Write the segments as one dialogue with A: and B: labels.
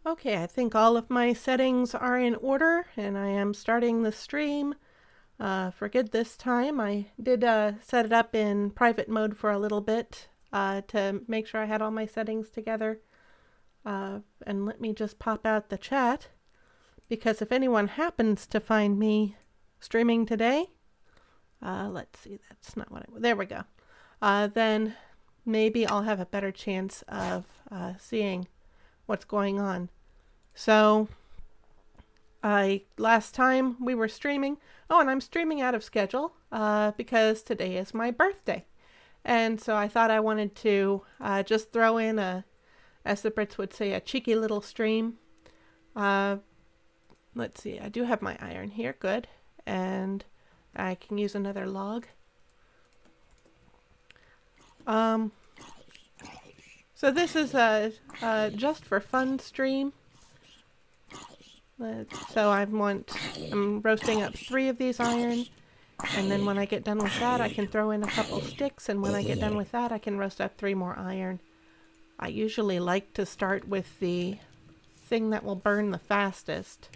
A: Okay, I think all of my settings are in order, and I am starting the stream. For good this time. I did set it up in private mode for a little bit to make sure I had all my settings together. And let me just pop out the chat, because if anyone happens to find me streaming today, let's see, that's not what there we go. Then maybe I'll have a better chance of seeing what's going on. So last time we were streaming, and I'm streaming out of schedule because today is my birthday. And so I thought I wanted to just throw in as the Brits would say, a cheeky little stream. Let's see, I do have my iron here, good. And I can use another log. So this is a just for fun stream. So I'm roasting up 3 of these iron, and then when I get done with that I can throw in a couple sticks, and when I get done with that I can roast up 3 more iron. I usually like to start with the thing that will burn the fastest.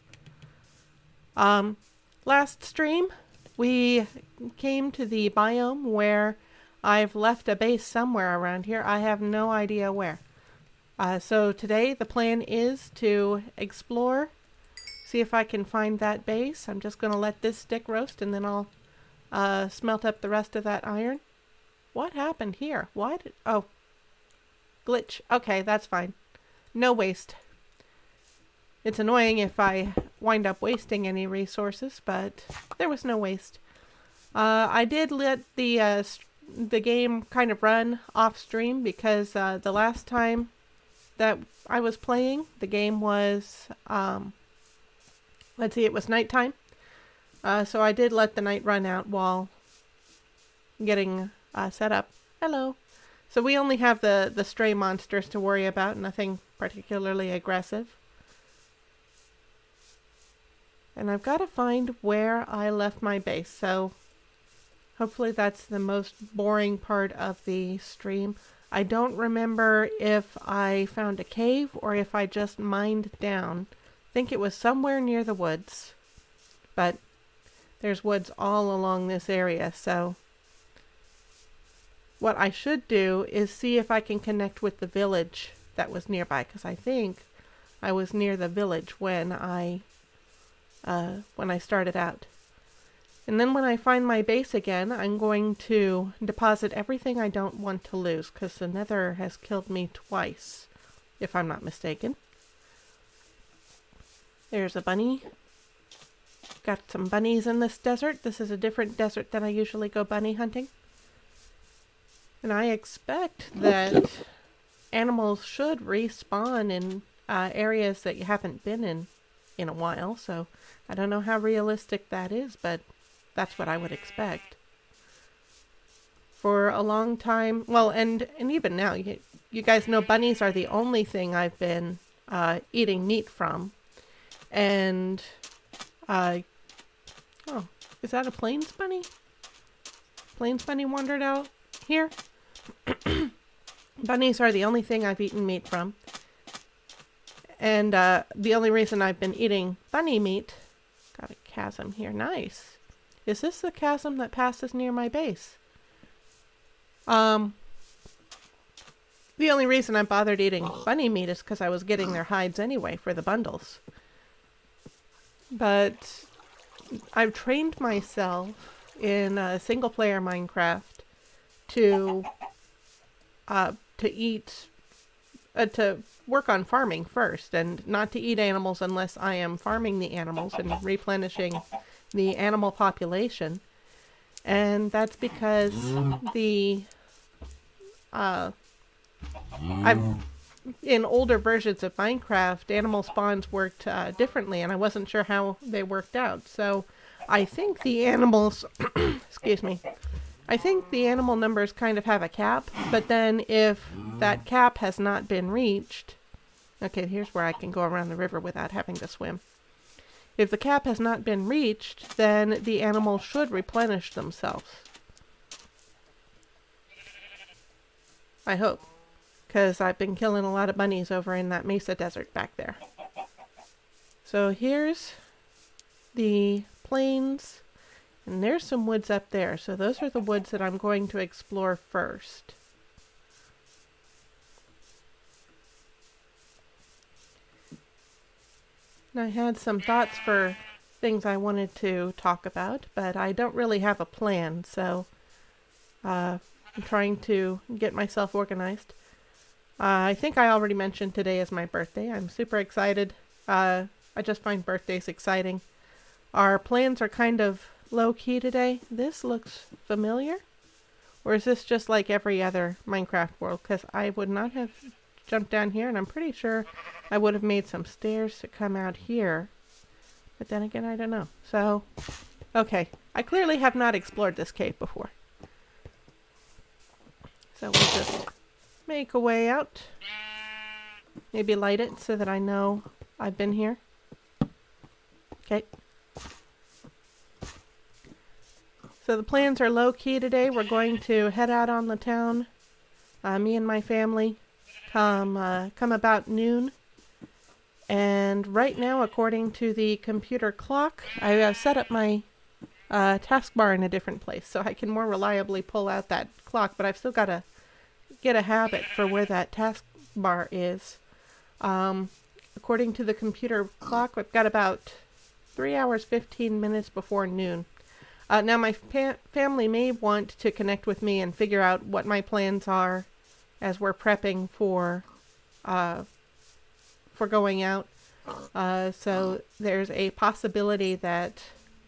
A: Last stream we came to the biome where I've left a base somewhere around here. I have no idea where. So today the plan is to explore, see if I can find that base. I'm just going to let this stick roast, and then I'll smelt up the rest of that iron. What happened here? Oh, glitch. Okay, that's fine. No waste. It's annoying if I wind up wasting any resources, but there was no waste. I did let the game kind of run off stream because the last time that I was playing, the game was, let's see, it was nighttime. So I did let the night run out while getting set up. Hello. So we only have the stray monsters to worry about, nothing particularly aggressive. And I've got to find where I left my base, so hopefully that's the most boring part of the stream. I don't remember if I found a cave or if I just mined down. I think it was somewhere near the woods, but there's woods all along this area, so what I should do is see if I can connect with the village that was nearby, because I think I was near the village when I started out. And then when I find my base again, I'm going to deposit everything I don't want to lose, because the Nether has killed me twice, if I'm not mistaken. There's a bunny. Got some bunnies in this desert. This is a different desert than I usually go bunny hunting. And I expect that animals should respawn in areas that you haven't been in a while, so I don't know how realistic that is, but that's what I would expect. For a long time, well, and even now, you guys know bunnies are the only thing I've been eating meat from. And, oh, is that a plains bunny? Plains bunny wandered out here? Bunnies are the only thing I've eaten meat from. And the only reason I've been eating bunny meat, got a chasm here, nice. Is this the chasm that passes near my base? The only reason I bothered eating bunny meat is because I was getting their hides anyway for the bundles. But I've trained myself in single player Minecraft to work on farming first, and not to eat animals unless I am farming the animals and replenishing the animal population. And that's because in older versions of Minecraft, animal spawns worked differently, and I wasn't sure how they worked out. So I think the animals, excuse me, I think the animal numbers kind of have a cap, but then if that cap has not been reached, okay, here's where I can go around the river without having to swim. If the cap has not been reached, then the animals should replenish themselves. I hope, because I've been killing a lot of bunnies over in that mesa desert back there. So here's the plains, and there's some woods up there. So those are the woods that I'm going to explore first. And I had some thoughts for things I wanted to talk about, but I don't really have a plan, so I'm trying to get myself organized. I think I already mentioned today is my birthday. I'm super excited. I just find birthdays exciting. Our plans are kind of low-key today. This looks familiar? Or is this just like every other Minecraft world? Because I would not have jumped down here, and I'm pretty sure I would have made some stairs to come out here. But then again, I don't know. So, okay. I clearly have not explored this cave before. So we'll just make a way out. Maybe light it so that I know I've been here. Okay. So the plans are low-key today. We're going to head out on the town. Me and my family come about noon. And right now, according to the computer clock, I set up my taskbar in a different place so I can more reliably pull out that clock, but I've still got to get a habit for where that taskbar is. According to the computer clock, we've got about 3 hours, 15 minutes before noon. Now, my family may want to connect with me and figure out what my plans are as we're prepping for going out. So there's a possibility that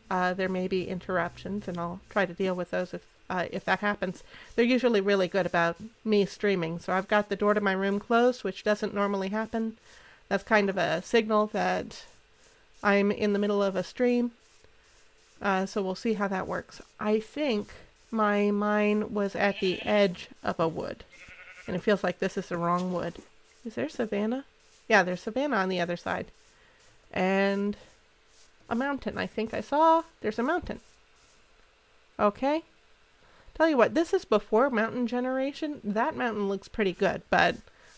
A: there may be interruptions, and I'll try to deal with those if that happens. They're usually really good about me streaming. So I've got the door to my room closed, which doesn't normally happen. That's kind of a signal that I'm in the middle of a stream. So we'll see how that works. I think my mine was at the edge of a wood, and it feels like this is the wrong wood. Is there savanna? Yeah, there's savanna on the other side. And a mountain. I think I saw there's a mountain. Okay. Tell you what, this is before mountain generation. That mountain looks pretty good, but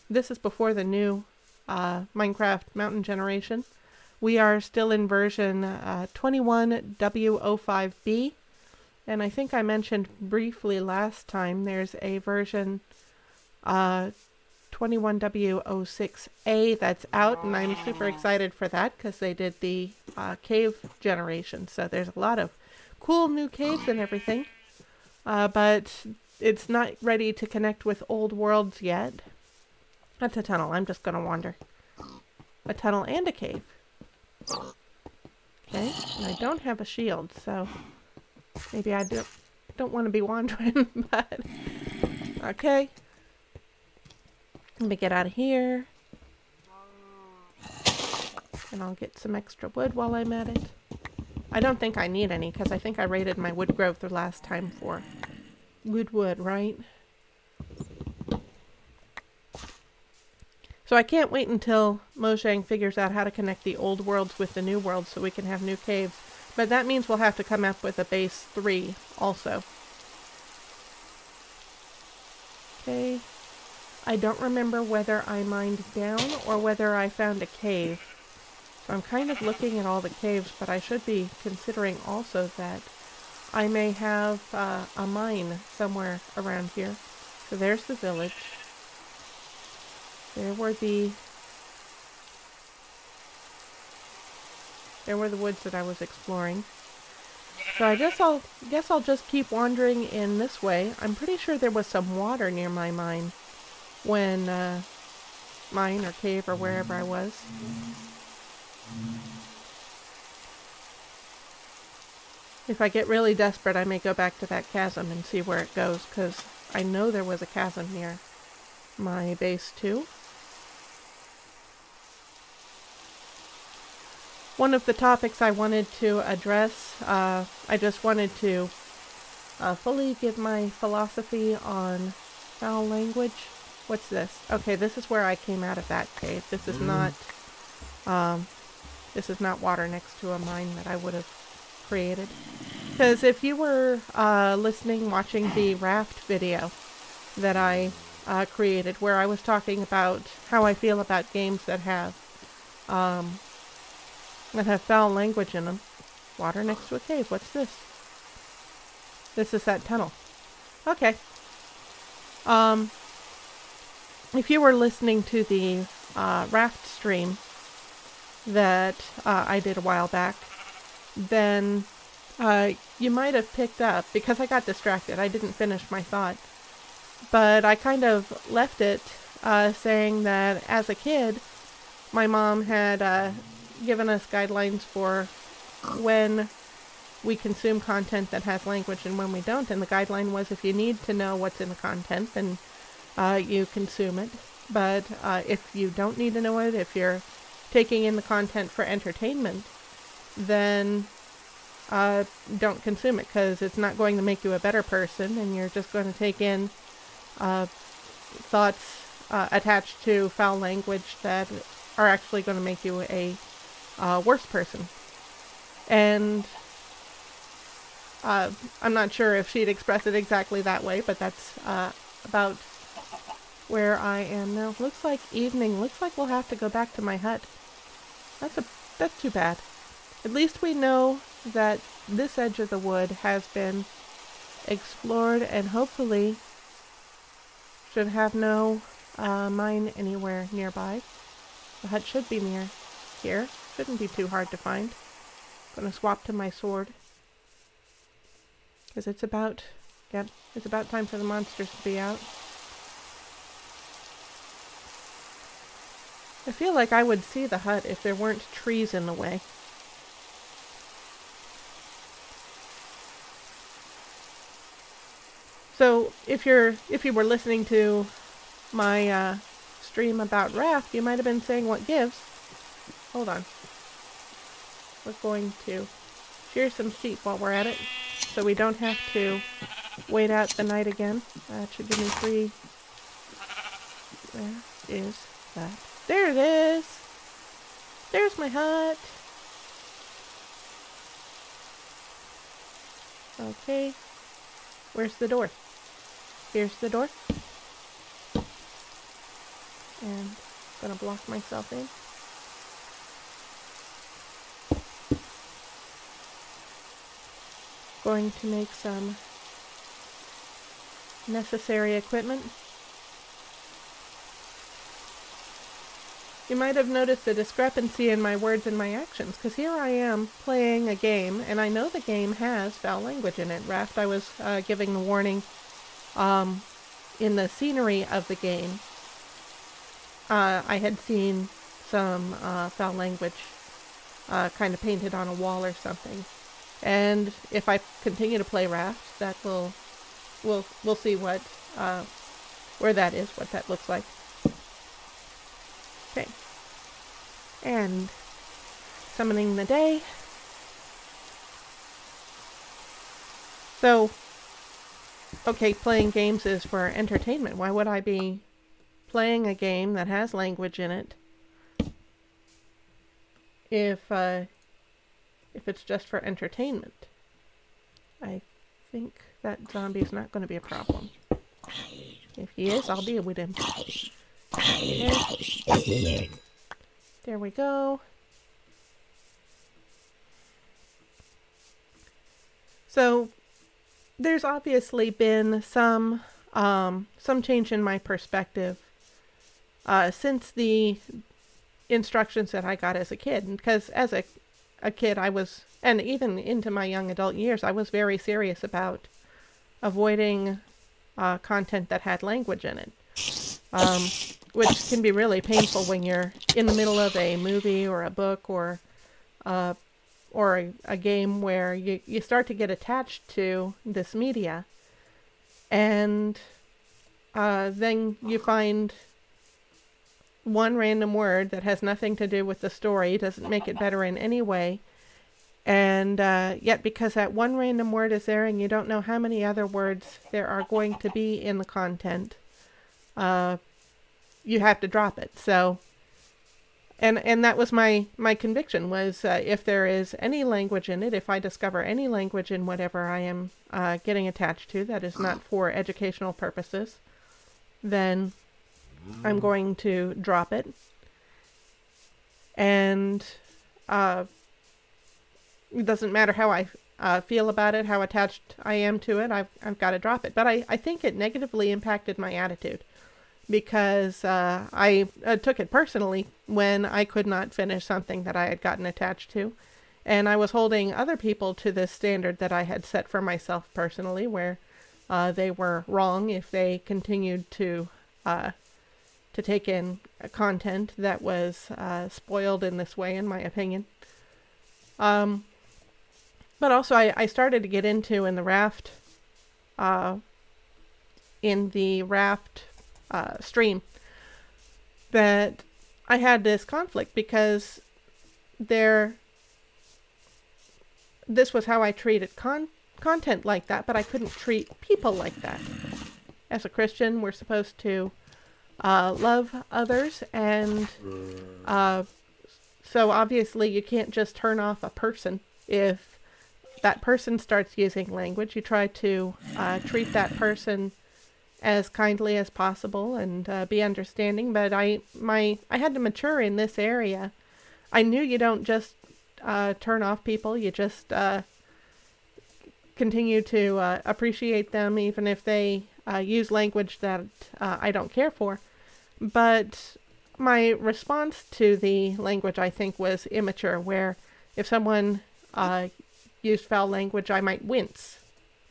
A: this is before the new Minecraft mountain generation. We are still in version 21W05B, and I think I mentioned briefly last time there's a version 21W06A that's out, and I'm super excited for that because they did the cave generation. So there's a lot of cool new caves and everything, but it's not ready to connect with old worlds yet. That's a tunnel. I'm just going to wander. A tunnel and a cave. Okay, and I don't have a shield, so maybe I don't want to be wandering, but okay. Let me get out of here. And I'll get some extra wood while I'm at it. I don't think I need any, because I think I rated my wood growth the last time for good wood, right? So I can't wait until Mojang figures out how to connect the old worlds with the new worlds so we can have new caves. But that means we'll have to come up with a base 3 also. Okay. I don't remember whether I mined down or whether I found a cave. So I'm kind of looking at all the caves, but I should be considering also that I may have a mine somewhere around here. So there's the village. There were the woods that I was exploring. So I guess I'll just keep wandering in this way. I'm pretty sure there was some water near my mine when mine or cave or wherever I was. If I get really desperate, I may go back to that chasm and see where it goes, because I know there was a chasm near my base too. One of the topics I wanted to address, I just wanted to fully give my philosophy on foul language. What's this? Okay, this is where I came out of that cave. This is not water next to a mine that I would have created. Because if you were watching the Raft video that I created, where I was talking about how I feel about games that have that have foul language in them. Water next to a cave. What's this? This is that tunnel. Okay. If you were listening to the Raft stream that I did a while back, then you might have picked up, because I got distracted, I didn't finish my thought, but I kind of left it saying that as a kid, my mom had given us guidelines for when we consume content that has language and when we don't, and the guideline was if you need to know what's in the content, then you consume it. But if you don't need to know it, if you're taking in the content for entertainment, then don't consume it, because it's not going to make you a better person, and you're just going to take in thoughts attached to foul language that are actually going to make you a worse person. And I'm not sure if she'd express it exactly that way, but that's about where I am now. Looks like evening. Looks like we'll have to go back to my hut. That's too bad. At least we know that this edge of the wood has been explored, and hopefully should have no mine anywhere nearby. The hut should be near here. Shouldn't be too hard to find. Gonna swap to my sword, because it's about time for the monsters to be out. I feel like I would see the hut if there weren't trees in the way. So if you were listening to my stream about Raft, you might have been saying, what gives? Hold on. We're going to shear some sheep while we're at it, so we don't have to wait out the night again. That should give me 3. Where is that? There it is! There's my hut! Okay. Where's the door? Here's the door. And I'm gonna block myself in. Going to make some necessary equipment. You might have noticed a discrepancy in my words and my actions, because here I am playing a game, and I know the game has foul language in it. Raft, I was giving the warning in the scenery of the game. I had seen some foul language kind of painted on a wall or something. And if I continue to play Raft, that we'll see what where that is, what that looks like. Okay. And summoning the day. So, okay, playing games is for entertainment. Why would I be playing a game that has language in it if it's just for entertainment? I think that zombie's not going to be a problem. If he is, I'll deal with him. There we go. So, there's obviously been some change in my perspective since the instructions that I got as a kid. Because as a kid, I was, and even into my young adult years, I was very serious about avoiding content that had language in it. Which can be really painful when you're in the middle of a movie or a book or a game where you start to get attached to this media, and then you find one random word that has nothing to do with the story, doesn't make it better in any way, and yet because that one random word is there and you don't know how many other words there are going to be in the content, you have to drop it. So, and that was my conviction, was if there is any language in it, if I discover any language in whatever I am getting attached to that is not for educational purposes, then I'm going to drop it. And it doesn't matter how I feel about it, how attached I am to it, I've got to drop it. But I think it negatively impacted my attitude because I took it personally when I could not finish something that I had gotten attached to. And I was holding other people to this standard that I had set for myself personally, where they were wrong if they continued to take in content that was spoiled in this way, in my opinion. But also I started to get into in the Raft stream that I had this conflict because this was how I treated content like that, but I couldn't treat people like that. As a Christian, we're supposed to love others, and so obviously you can't just turn off a person. If that person starts using language, you try to treat that person as kindly as possible and be understanding. But I had to mature in this area. I knew you don't just turn off people. You just continue to appreciate them even if they use language that I don't care for. But my response to the language, I think, was immature, where if someone used foul language, I might wince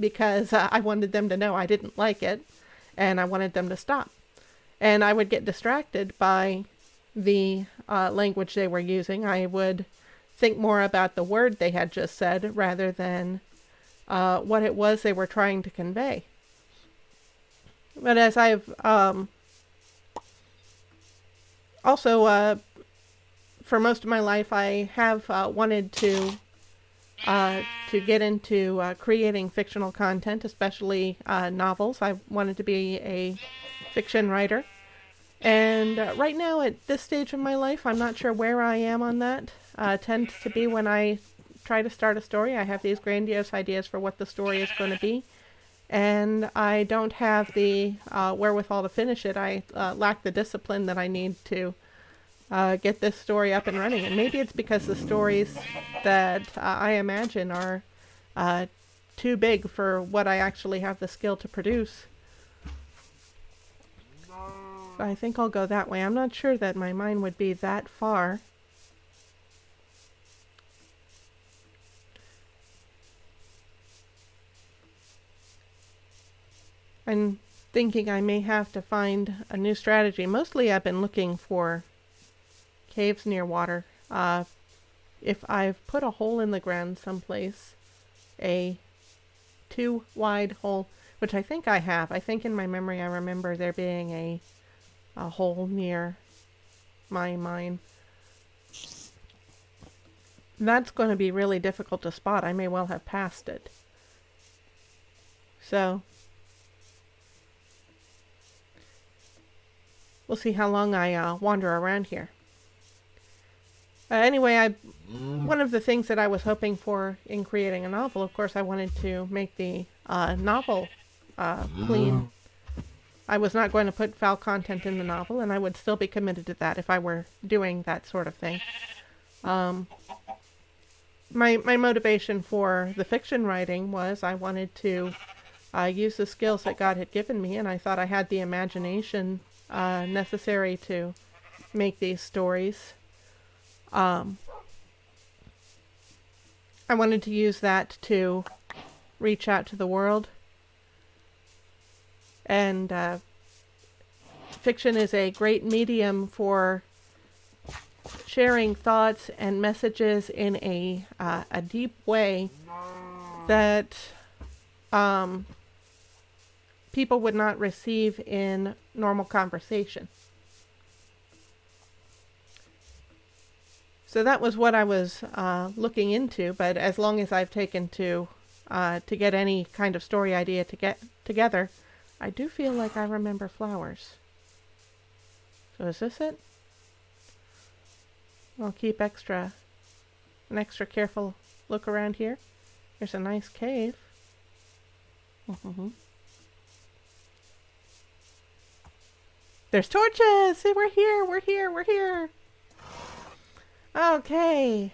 A: because I wanted them to know I didn't like it and I wanted them to stop. And I would get distracted by the language they were using. I would think more about the word they had just said rather than what it was they were trying to convey. But as I've also, for most of my life, I have wanted to get into creating fictional content, especially novels. I wanted to be a fiction writer. And right now, at this stage of my life, I'm not sure where I am on that. Tends to be when I try to start a story, I have these grandiose ideas for what the story is going to be. And I don't have the wherewithal to finish it. I lack the discipline that I need to get this story up and running. And maybe it's because the stories that I imagine are too big for what I actually have the skill to produce. So I think I'll go that way. I'm not sure that my mind would be that far. I'm thinking I may have to find a new strategy. Mostly I've been looking for caves near water. If I've put a hole in the ground someplace, a too wide hole, which I think I have. I think in my memory I remember there being a hole near my mine. That's going to be really difficult to spot. I may well have passed it. So we'll see how long I wander around here. Anyway, one of the things that I was hoping for in creating a novel, of course, I wanted to make the novel clean. I was not going to put foul content in the novel, and I would still be committed to that if I were doing that sort of thing. My motivation for the fiction writing was I wanted to use the skills that God had given me, and I thought I had the imagination necessary to make these stories. I wanted to use that to reach out to the world. And fiction is a great medium for sharing thoughts and messages in a deep way that people would not receive in normal conversation. So that was what I was looking into, but as long as I've taken to get any kind of story idea to get together, I do feel like I remember flowers. So is this it? I'll keep an extra careful look around here. There's a nice cave. There's torches! See, we're here! Okay.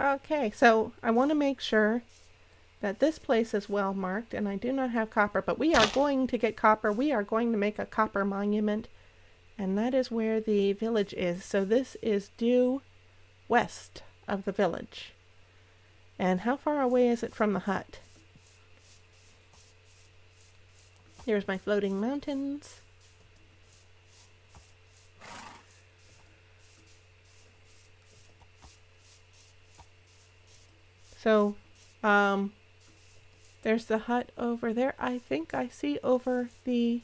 A: Okay, so I want to make sure that this place is well marked, and I do not have copper, but we are going to get copper. We are going to make a copper monument, and that is where the village is. So this is due west of the village. And how far away is it from the hut? Here's my floating mountains. So, there's the hut over there. I think I see over the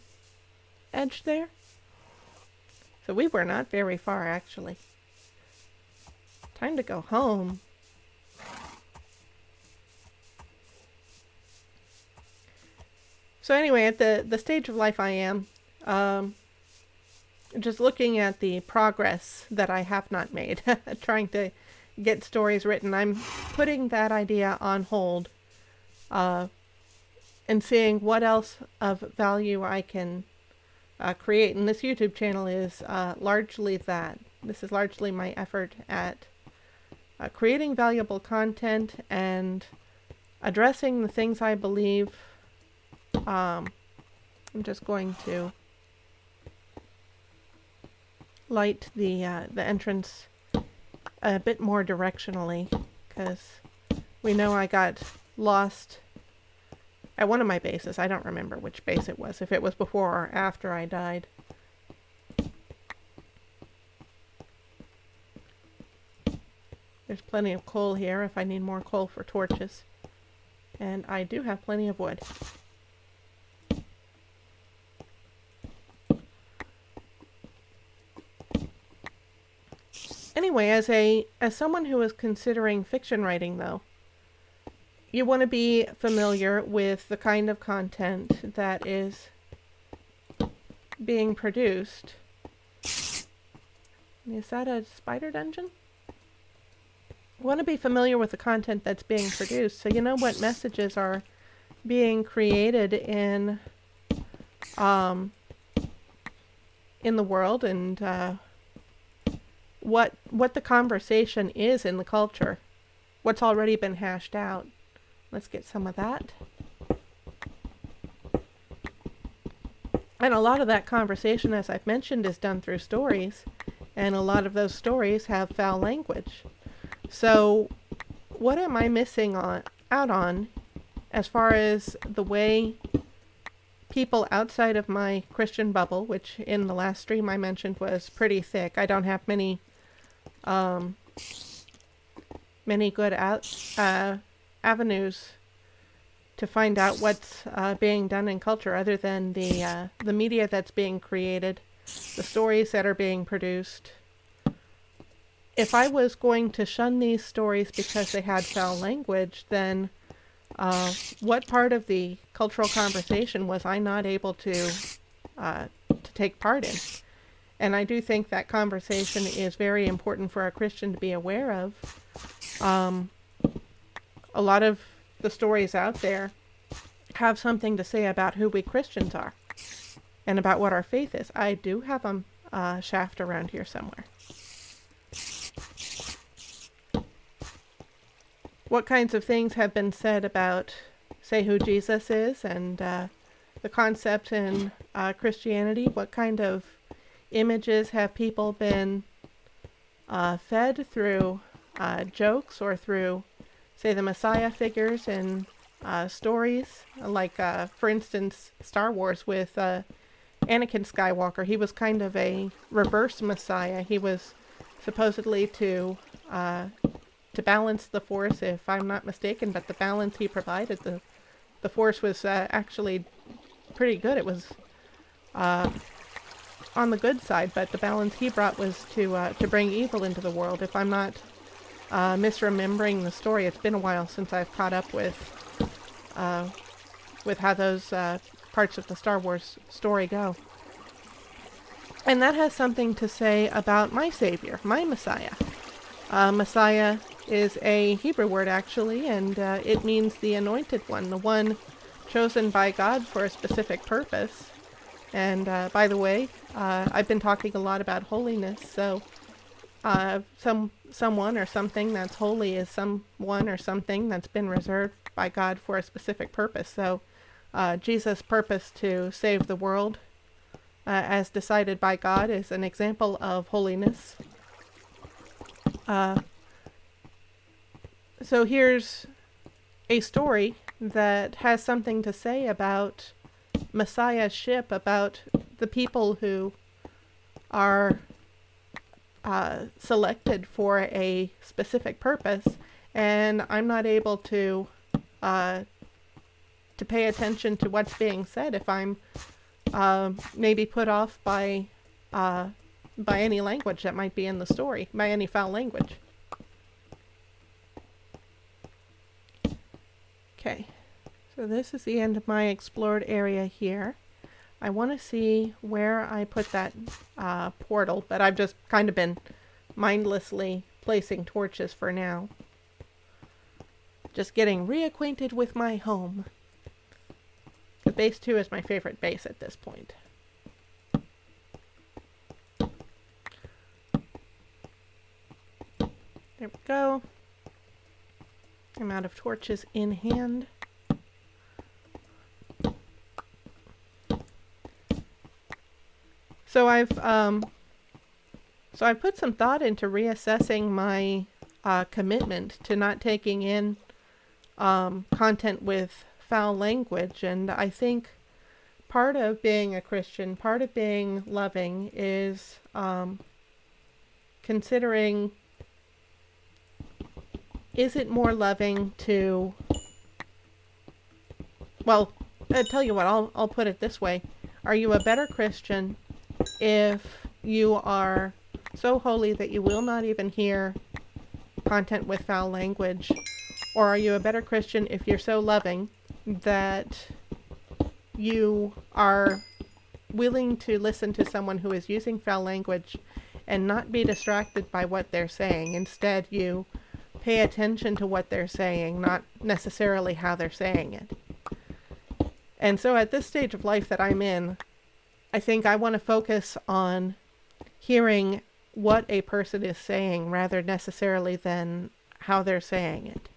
A: edge there. So we were not very far, actually. Time to go home. So anyway, at the stage of life I am, just looking at the progress that I have not made, trying to get stories written, I'm putting that idea on hold, and seeing what else of value I can create. And this YouTube channel is largely that. This is largely my effort at creating valuable content and addressing the things I believe. I'm just going to light the entrance a bit more directionally, because we know I got lost at one of my bases. I don't remember which base it was, if it was before or after I died. There's plenty of coal here if I need more coal for torches. And I do have plenty of wood. Anyway, as someone who is considering fiction writing, though, you want to be familiar with the kind of content that is being produced. Is that a spider dungeon? You want to be familiar with the content that's being produced, so you know what messages are being created in the world, and what the conversation is in the culture, what's already been hashed out. Let's get some of that. And a lot of that conversation, as I've mentioned, is done through stories, and a lot of those stories have foul language. So what am I missing out on as far as the way people outside of my Christian bubble, which in the last stream I mentioned was pretty thick. I don't have many good avenues to find out what's being done in culture, other than the media that's being created, the stories that are being produced. If I was going to shun these stories because they had foul language, then what part of the cultural conversation was I not able to take part in? And I do think that conversation is very important for a Christian to be aware of. A lot of the stories out there have something to say about who we Christians are and about what our faith is. I do have a shaft around here somewhere. What kinds of things have been said about, say, who Jesus is and the concept in Christianity? What kind of images have people been fed through jokes or through, say, the Messiah figures in stories? Like, for instance, Star Wars with Anakin Skywalker. He was kind of a reverse Messiah. He was supposedly to balance the Force, if I'm not mistaken, but the balance he provided, the Force was actually pretty good. It was on the good side, but the balance he brought was to bring evil into the world. If I'm not misremembering the story, it's been a while since I've caught up with how those parts of the Star Wars story go. And that has something to say about my Savior, my Messiah. Messiah is a Hebrew word, actually, and it means the anointed one, the one chosen by God for a specific purpose. And by the way, I've been talking a lot about holiness, so someone or something that's holy is someone or something that's been reserved by God for a specific purpose. So Jesus' purpose to save the world, as decided by God, is an example of holiness. So here's a story that has something to say about Messiah's ship, about the people who are selected for a specific purpose, and I'm not able to pay attention to what's being said if I'm maybe put off by any language that might be in the story, by any foul language. Okay, so this is the end of my explored area here. I want to see where I put that portal, but I've just kind of been mindlessly placing torches for now. Just getting reacquainted with my home. The base 2 is my favorite base at this point. There we go. I'm out of torches in hand. So I've put some thought into reassessing my commitment to not taking in content with foul language, and I think part of being a Christian, part of being loving, is considering, is it more loving to, well, I'll tell you what, I'll put it this way. Are you a better Christian if you are so holy that you will not even hear content with foul language? Or are you a better Christian if you're so loving that you are willing to listen to someone who is using foul language and not be distracted by what they're saying? Instead, you pay attention to what they're saying, not necessarily how they're saying it. And so at this stage of life that I'm in, I think I want to focus on hearing what a person is saying rather necessarily than how they're saying it.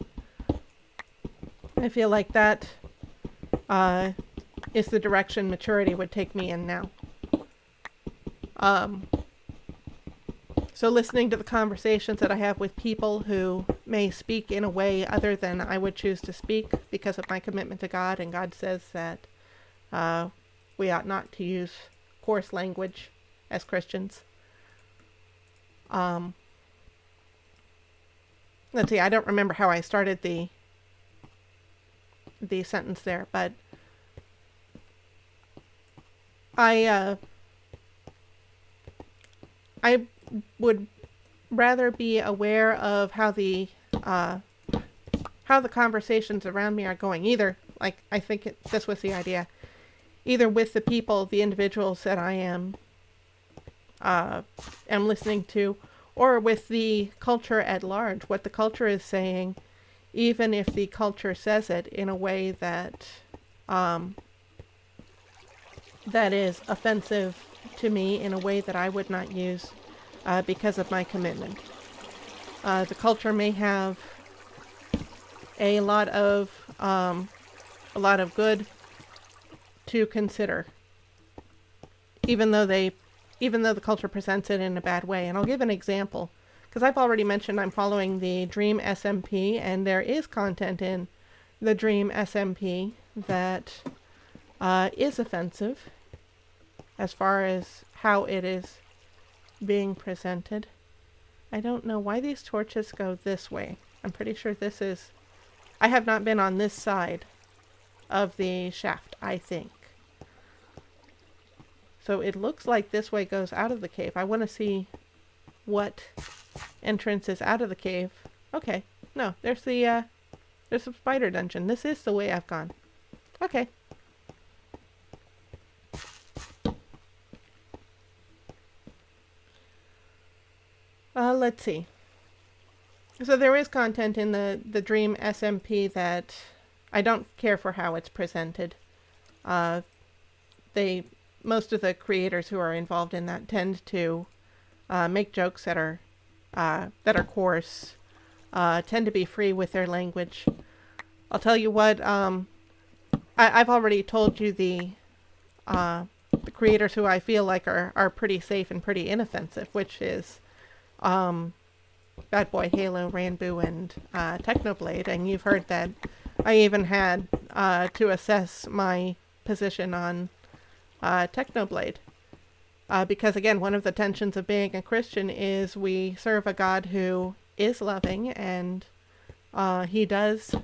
A: I feel like that is the direction maturity would take me in now. So listening to the conversations that I have with people who may speak in a way other than I would choose to speak because of my commitment to God, and God says that we ought not to use coarse language as Christians. Let's see, I don't remember how I started the sentence there, but I would rather be aware of how the conversations around me are going. Either, like, I think this was the idea, either with the people, the individuals that I am listening to, or with the culture at large, what the culture is saying, even if the culture says it in a way that that is offensive to me, in a way that I would not use because of my commitment. The culture may have a lot of good to consider, even though the culture presents it in a bad way. And I'll give an example, because I've already mentioned I'm following the Dream SMP, and there is content in the Dream SMP that is offensive as far as how it is being presented. I don't know why these torches go this way. I'm pretty sure this is... I have not been on this side of the shaft, I think. So it looks like this way goes out of the cave. I want to see what entrance is out of the cave. Okay, no, there's the spider dungeon. This is the way I've gone. Okay. Let's see. So there is content in the Dream SMP that I don't care for how it's presented. Most of the creators who are involved in that tend to make jokes that are that are coarse tend to be free with their language. I'll tell you what, I've already told you the creators who I feel like are pretty safe and pretty inoffensive, which is BadBoyHalo, Ranboo, and Technoblade, and you've heard that I even had to assess my position on Technoblade. Because again, one of the tensions of being a Christian is we serve a God who is loving, and he does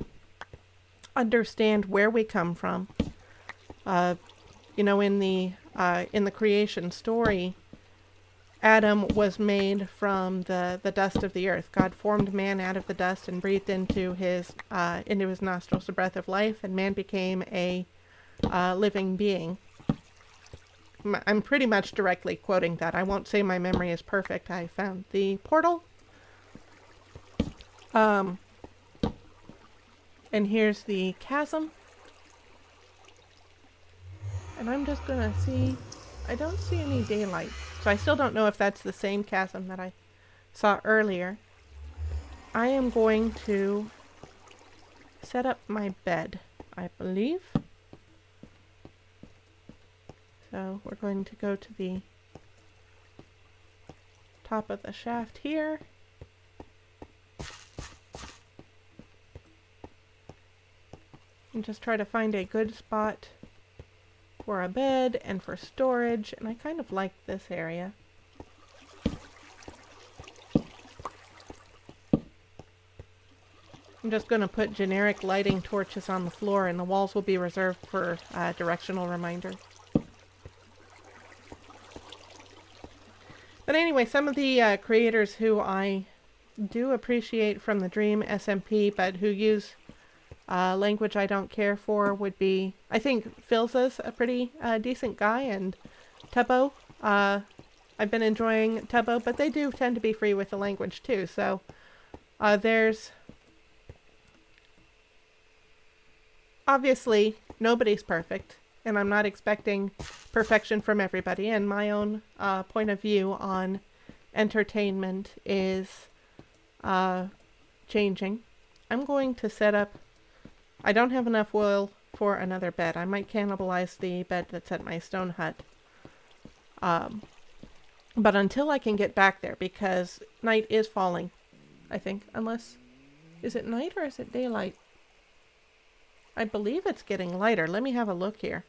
A: understand where we come from. You know, in the creation story, Adam was made from the dust of the earth. God formed man out of the dust and breathed into his nostrils the breath of life, and man became a living being. I'm pretty much directly quoting that. I won't say my memory is perfect. I found the portal. And here's the chasm. And I'm just gonna see... I don't see any daylight. So I still don't know if that's the same chasm that I saw earlier. I am going to set up my bed, I believe. So we're going to go to the top of the shaft here. And just try to find a good spot for a bed and for storage. And I kind of like this area. I'm just going to put generic lighting torches on the floor, and the walls will be reserved for directional reminders. But anyway, some of the creators who I do appreciate from the Dream SMP, but who use language I don't care for, would be, I think Philza's a pretty decent guy, and Tubbo. I've been enjoying Tubbo, but they do tend to be free with the language too. So there's obviously nobody's perfect, and I'm not expecting perfection from everybody, and my own point of view on entertainment is changing. I'm going to set up... I don't have enough wool for another bed. I might cannibalize the bed that's at my stone hut. But until I can get back there, because night is falling, I think, unless... Is it night or is it daylight? I believe it's getting lighter. Let me have a look here.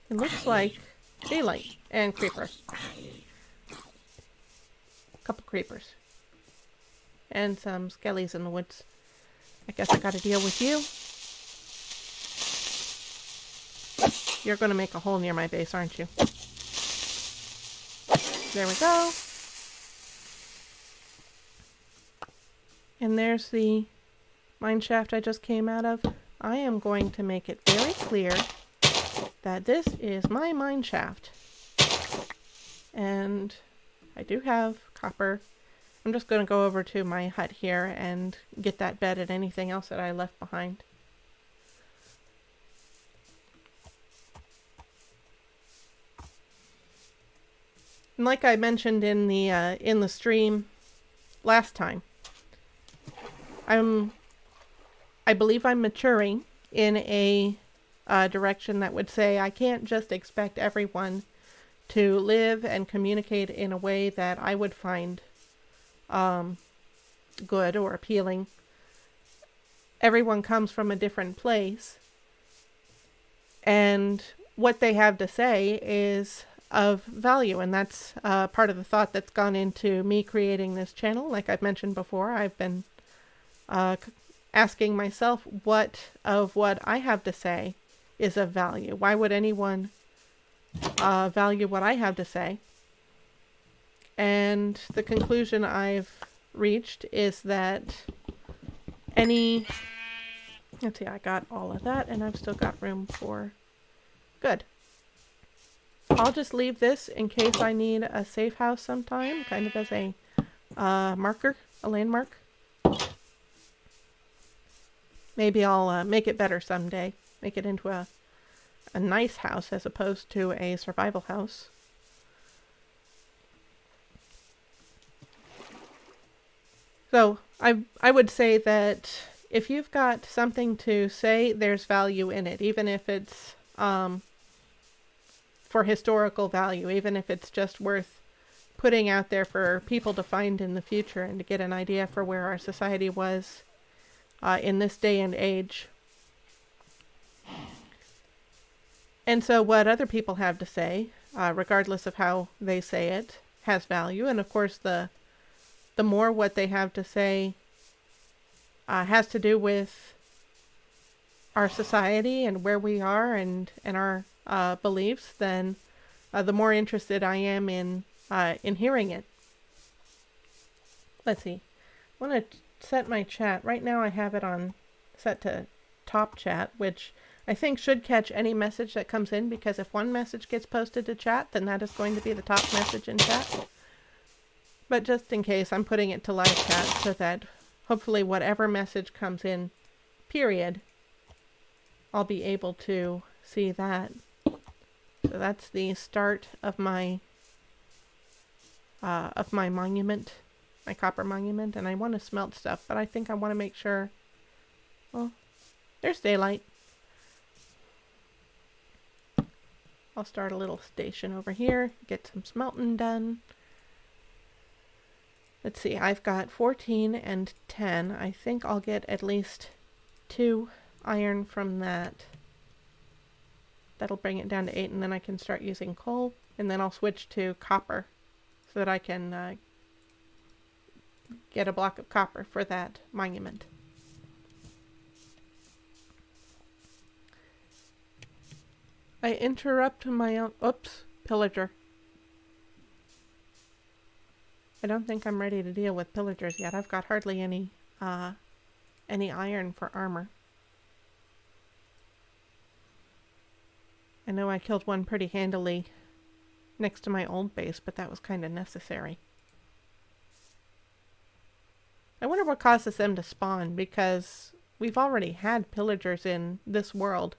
A: It looks like daylight and creeper. Couple creepers. And some skellies in the woods. I guess I gotta deal with you. You're gonna make a hole near my base, aren't you? There we go. And there's the mine shaft I just came out of. I am going to make it very clear that this is my mine shaft. And I do have copper. I'm just going to go over to my hut here and get that bed and anything else that I left behind. And like I mentioned in the stream last time, I believe I'm maturing in a direction that would say I can't just expect everyone to live and communicate in a way that I would find good or appealing. Everyone comes from a different place, and what they have to say is of value, and that's part of the thought that's gone into me creating this channel. Like I've mentioned before, I've been asking myself what I have to say is of value. Why would anyone value what I have to say? And the conclusion I've reached is that let's see, I got all of that, and I've still got room for... Good. I'll just leave this in case I need a safe house sometime, kind of as a marker, a landmark. Maybe I'll make it better someday. Make it into a nice house as opposed to a survival house. So I would say that if you've got something to say, there's value in it, even if it's for historical value, even if it's just worth putting out there for people to find in the future and to get an idea for where our society was in this day and age. And so what other people have to say, regardless of how they say it, has value. And of course, the more what they have to say has to do with our society and where we are and our beliefs, then the more interested I am in hearing it. Let's see. I want to set my chat. Right now I have it on set to top chat, which I think should catch any message that comes in, because if one message gets posted to chat, then that is going to be the top message in chat. But just in case, I'm putting it to live chat so that hopefully whatever message comes in, period, I'll be able to see that. So that's the start of my monument, my copper monument, and I want to smelt stuff, but I think I want to make sure, well, there's daylight. I'll start a little station over here, get some smelting done. Let's see, I've got 14 and 10. I think I'll get at least 2 iron from that. That'll bring it down to 8, and then I can start using coal, and then I'll switch to copper so that I can get a block of copper for that monument. I interrupt my own... Oops, pillager. I don't think I'm ready to deal with pillagers yet. I've got hardly any iron for armor. I know I killed one pretty handily next to my old base, but that was kind of necessary. I wonder what causes them to spawn, because we've already had pillagers in this world.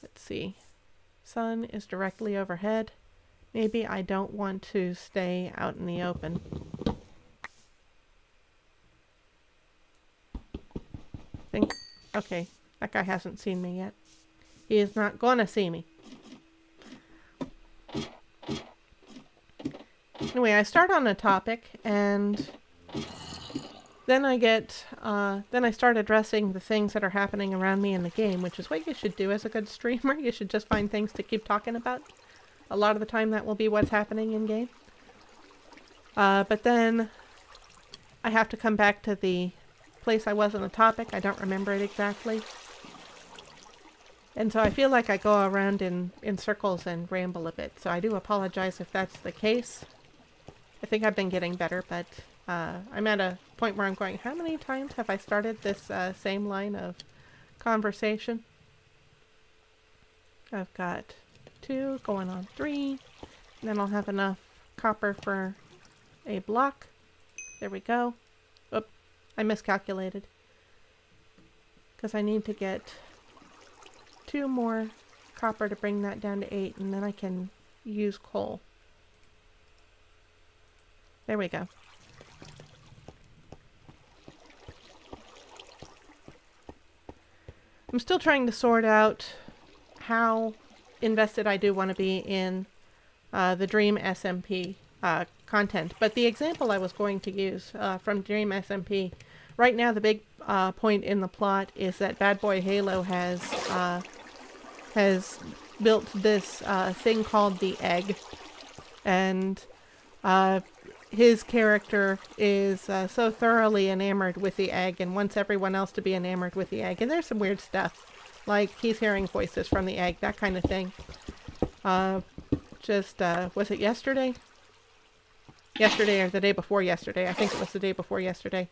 A: Let's see. Sun is directly overhead. Maybe I don't want to stay out in the open. Okay, that guy hasn't seen me yet. He is not gonna see me. Anyway, I start on a topic, and then I start addressing the things that are happening around me in the game, which is what you should do as a good streamer. You should just find things to keep talking about. A lot of the time that will be what's happening in game. But then I have to come back to the place I was on the topic. I don't remember it exactly. And so I feel like I go around in circles and ramble a bit. So I do apologize if that's the case. I think I've been getting better, but I'm at a point where I'm going, how many times have I started this same line of conversation? I've got 2 going on 3, and then I'll have enough copper for a block. There we go. Oop, I miscalculated, because I need to get 2 more copper to bring that down to 8, and then I can use coal. There we go. I'm still trying to sort out how invested I do want to be in the Dream SMP content. But the example I was going to use from Dream SMP, right now the big point in the plot is that BadBoyHalo has built this thing called the egg, and his character is so thoroughly enamored with the egg and wants everyone else to be enamored with the egg. And there's some weird stuff, like he's hearing voices from the egg, that kind of thing. Was it yesterday? Yesterday or the day before yesterday. I think it was the day before yesterday.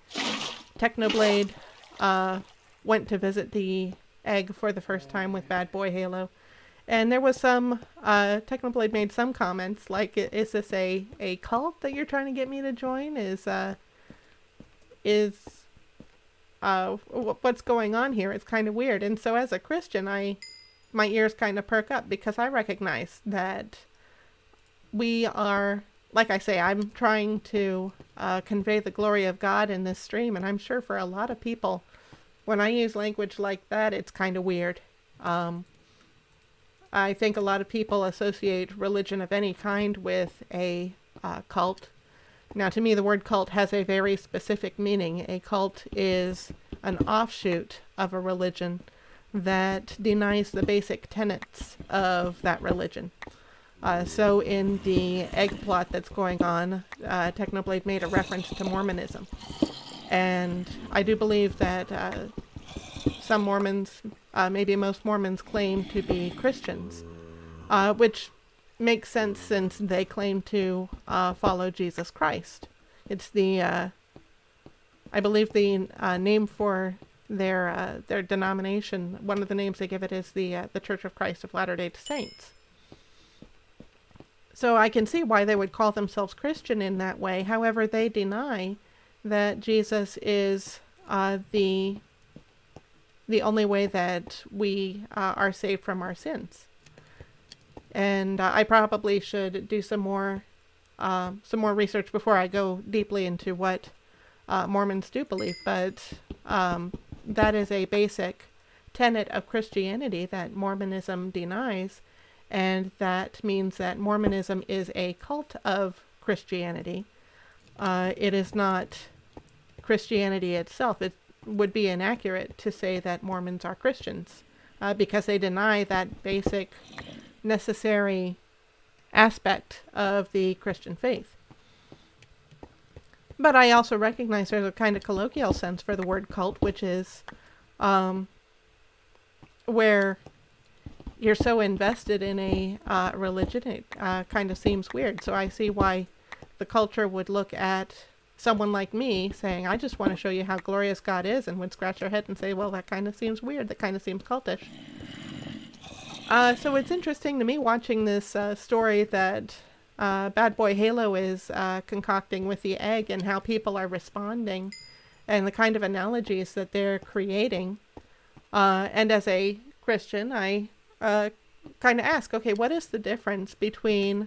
A: Technoblade went to visit the egg for the first time with BadBoyHalo. And there was some, Technoblade made some comments, like, is this a cult that you're trying to get me to join? Is what's going on here? It's kind of weird. And so as a Christian, my ears kind of perk up because I recognize that we are, like I say, I'm trying to convey the glory of God in this stream. And I'm sure for a lot of people, when I use language like that, it's kind of weird. I think a lot of people associate religion of any kind with a cult. Now, to me, the word cult has a very specific meaning. A cult is an offshoot of a religion that denies the basic tenets of that religion. So in the egg plot that's going on, Technoblade made a reference to Mormonism. And I do believe that some Mormons, maybe most Mormons, claim to be Christians, which makes sense since they claim to follow Jesus Christ. It's the, I believe the name for their denomination, one of the names they give it is the Church of Christ of Latter-day Saints. So I can see why they would call themselves Christian in that way. However, they deny that Jesus is the only way that we are saved from our sins. And I probably should do some more research before I go deeply into what Mormons do believe. But that is a basic tenet of Christianity that Mormonism denies, and that means that Mormonism is a cult of Christianity. It is not Christianity itself. It would be inaccurate to say that Mormons are Christians because they deny that basic necessary aspect of the Christian faith. But I also recognize there's a kind of colloquial sense for the word cult, which is where you're so invested in a religion, it kind of seems weird. So I see why the culture would look at someone like me saying, I just want to show you how glorious God is, and would scratch their head and say, well, that kind of seems weird. That kind of seems cultish. So it's interesting to me watching this story that BadBoyHalo is concocting with the egg and how people are responding and the kind of analogies that they're creating. And as a Christian, I kind of ask, okay, what is the difference between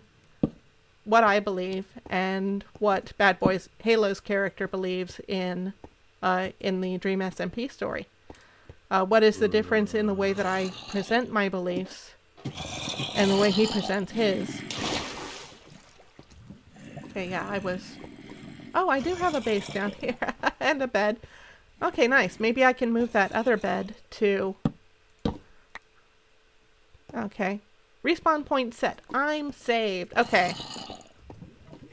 A: what I believe and what BadBoyHalo's character believes in the Dream SMP story? What is the difference in the way that I present my beliefs and the way he presents his? Okay, yeah, I do have a base down here and a bed. Okay, nice. Maybe I can move that other bed to... Okay. Respawn point set. I'm saved. Okay.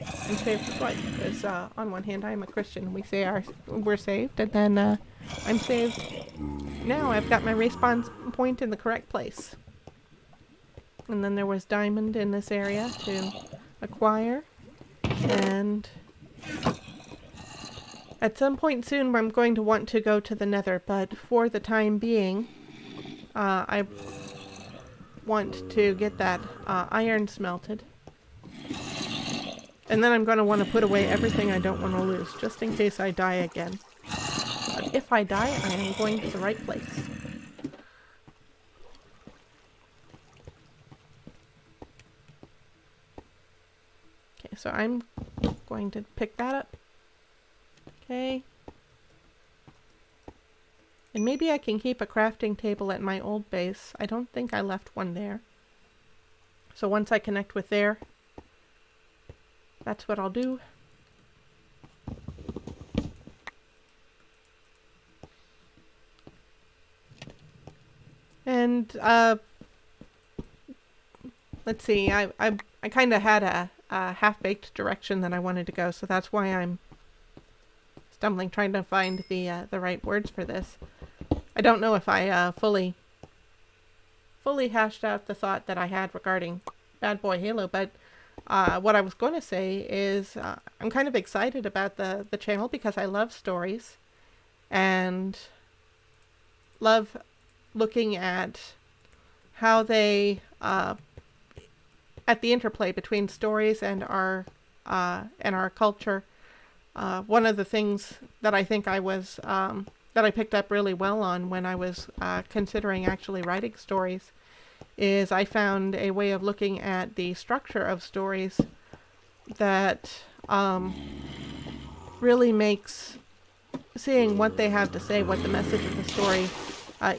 A: I'm saved twice because on one hand I'm a Christian. We say we're saved, and then I'm saved. Now I've got my respawn point in the correct place. And then there was diamond in this area to acquire. And at some point soon I'm going to want to go to the Nether, but for the time being I want to get that iron smelted. And then I'm going to want to put away everything I don't want to lose, just in case I die again. But if I die, I am going to the right place. Okay, so I'm going to pick that up. Okay. And maybe I can keep a crafting table at my old base. I don't think I left one there. So once I connect with there, that's what I'll do. And let's see, I kind of had a half-baked direction that I wanted to go, so that's why I'm stumbling trying to find the right words for this. I don't know if I fully hashed out the thought that I had regarding BadBoyHalo, but what I was going to say is I'm kind of excited about the channel because I love stories and love looking at how they at the interplay between stories and our culture. One of the things that I think I was that I picked up really well on when I was considering actually writing stories is I found a way of looking at the structure of stories that really makes seeing what they have to say, what the message of the story,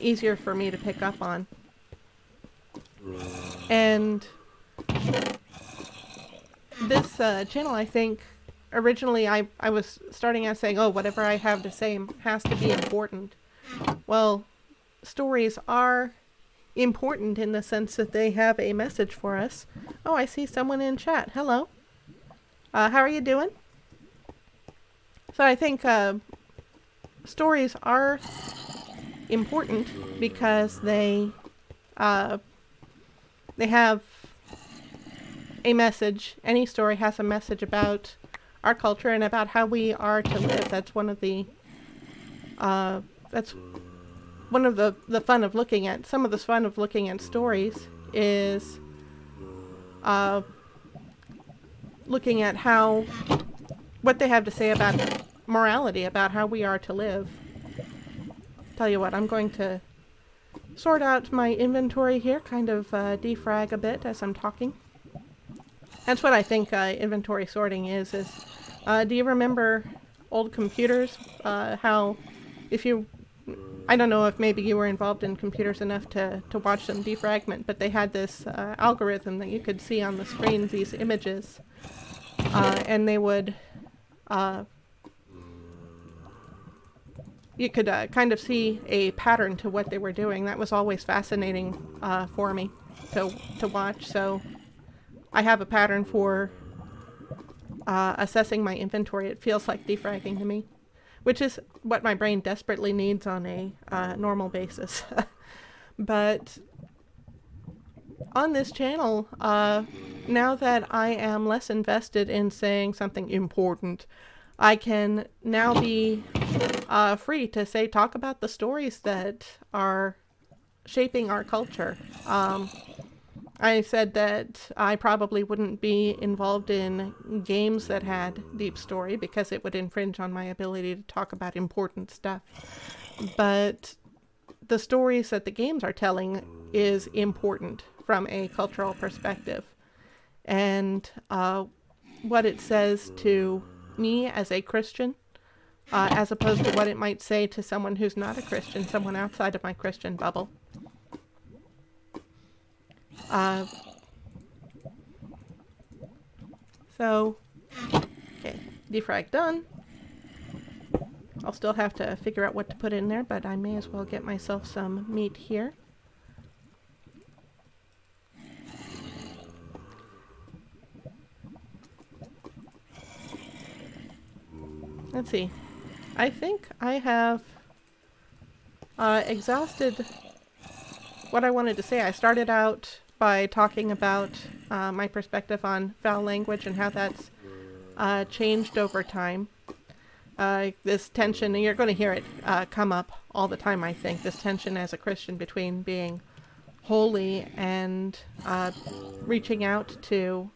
A: easier for me to pick up on. And this channel, I think, originally I was starting out saying, oh, whatever I have to say has to be important. Well, stories are important in the sense that they have a message for us. Oh, I see someone in chat. Hello. How are you doing? So I think stories are important because they have a message. Any story has a message about our culture and about how we are to live. That's one of the fun of looking at, some of the fun of looking at stories is looking at what they have to say about morality, about how we are to live. Tell you what, I'm going to sort out my inventory here, kind of defrag a bit as I'm talking. That's what I think inventory sorting is do you remember old computers? How if you, I don't know if maybe you were involved in computers enough to watch them defragment, but they had this algorithm that you could see on the screen, these images, and they would, you could kind of see a pattern to what they were doing. That was always fascinating for me to watch. So I have a pattern for assessing my inventory. It feels like defragging to me, which is what my brain desperately needs on a normal basis. But on this channel, now that I am less invested in saying something important, I can now be free to talk about the stories that are shaping our culture. I said that I probably wouldn't be involved in games that had deep story because it would infringe on my ability to talk about important stuff. But the stories that the games are telling is important from a cultural perspective. And what it says to me as a Christian, as opposed to what it might say to someone who's not a Christian, someone outside of my Christian bubble. Okay, defrag done. I'll still have to figure out what to put in there, but I may as well get myself some meat here. Let's see. I think I have exhausted what I wanted to say. I started out by talking about my perspective on foul language and how that's changed over time. This tension, and you're going to hear it come up all the time, I think, this tension as a Christian between being holy and reaching out to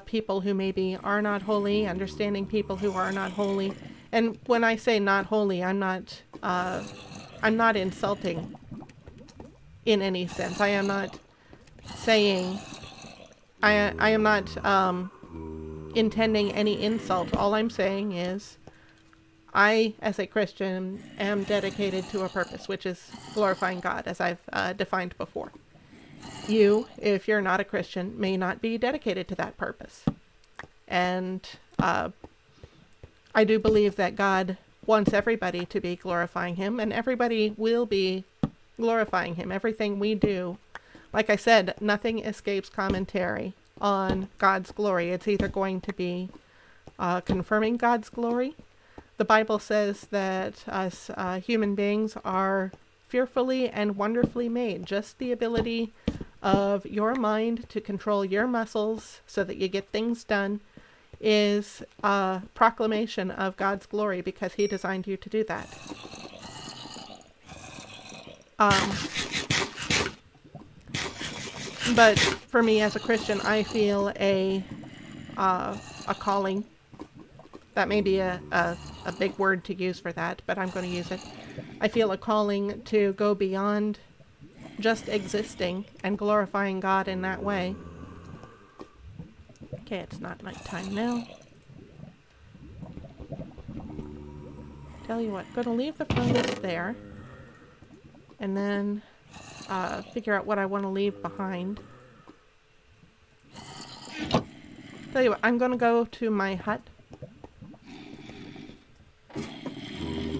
A: people who maybe are not holy, understanding people who are not holy. And when I say not holy, I'm not insulting in any sense. I am not saying, I am not intending any insult. All I'm saying is I, as a Christian, am dedicated to a purpose, which is glorifying God, as I've defined before. You, if you're not a Christian, may not be dedicated to that purpose. And I do believe that God wants everybody to be glorifying Him, and everybody will be glorifying Him. Everything we do, like I said, nothing escapes commentary on God's glory. It's either going to be confirming God's glory. The Bible says that us human beings are fearfully and wonderfully made. Just the ability of your mind to control your muscles so that you get things done is a proclamation of God's glory because He designed you to do that. But for me as a Christian, I feel a calling That may be a big word to use for that, but I'm going to use it. I feel a calling to go beyond just existing and glorifying God in that way. Okay, it's not nighttime now. Tell you what, I'm going to leave the furnace there. And then figure out what I want to leave behind. Tell you what, I'm going to go to my hut.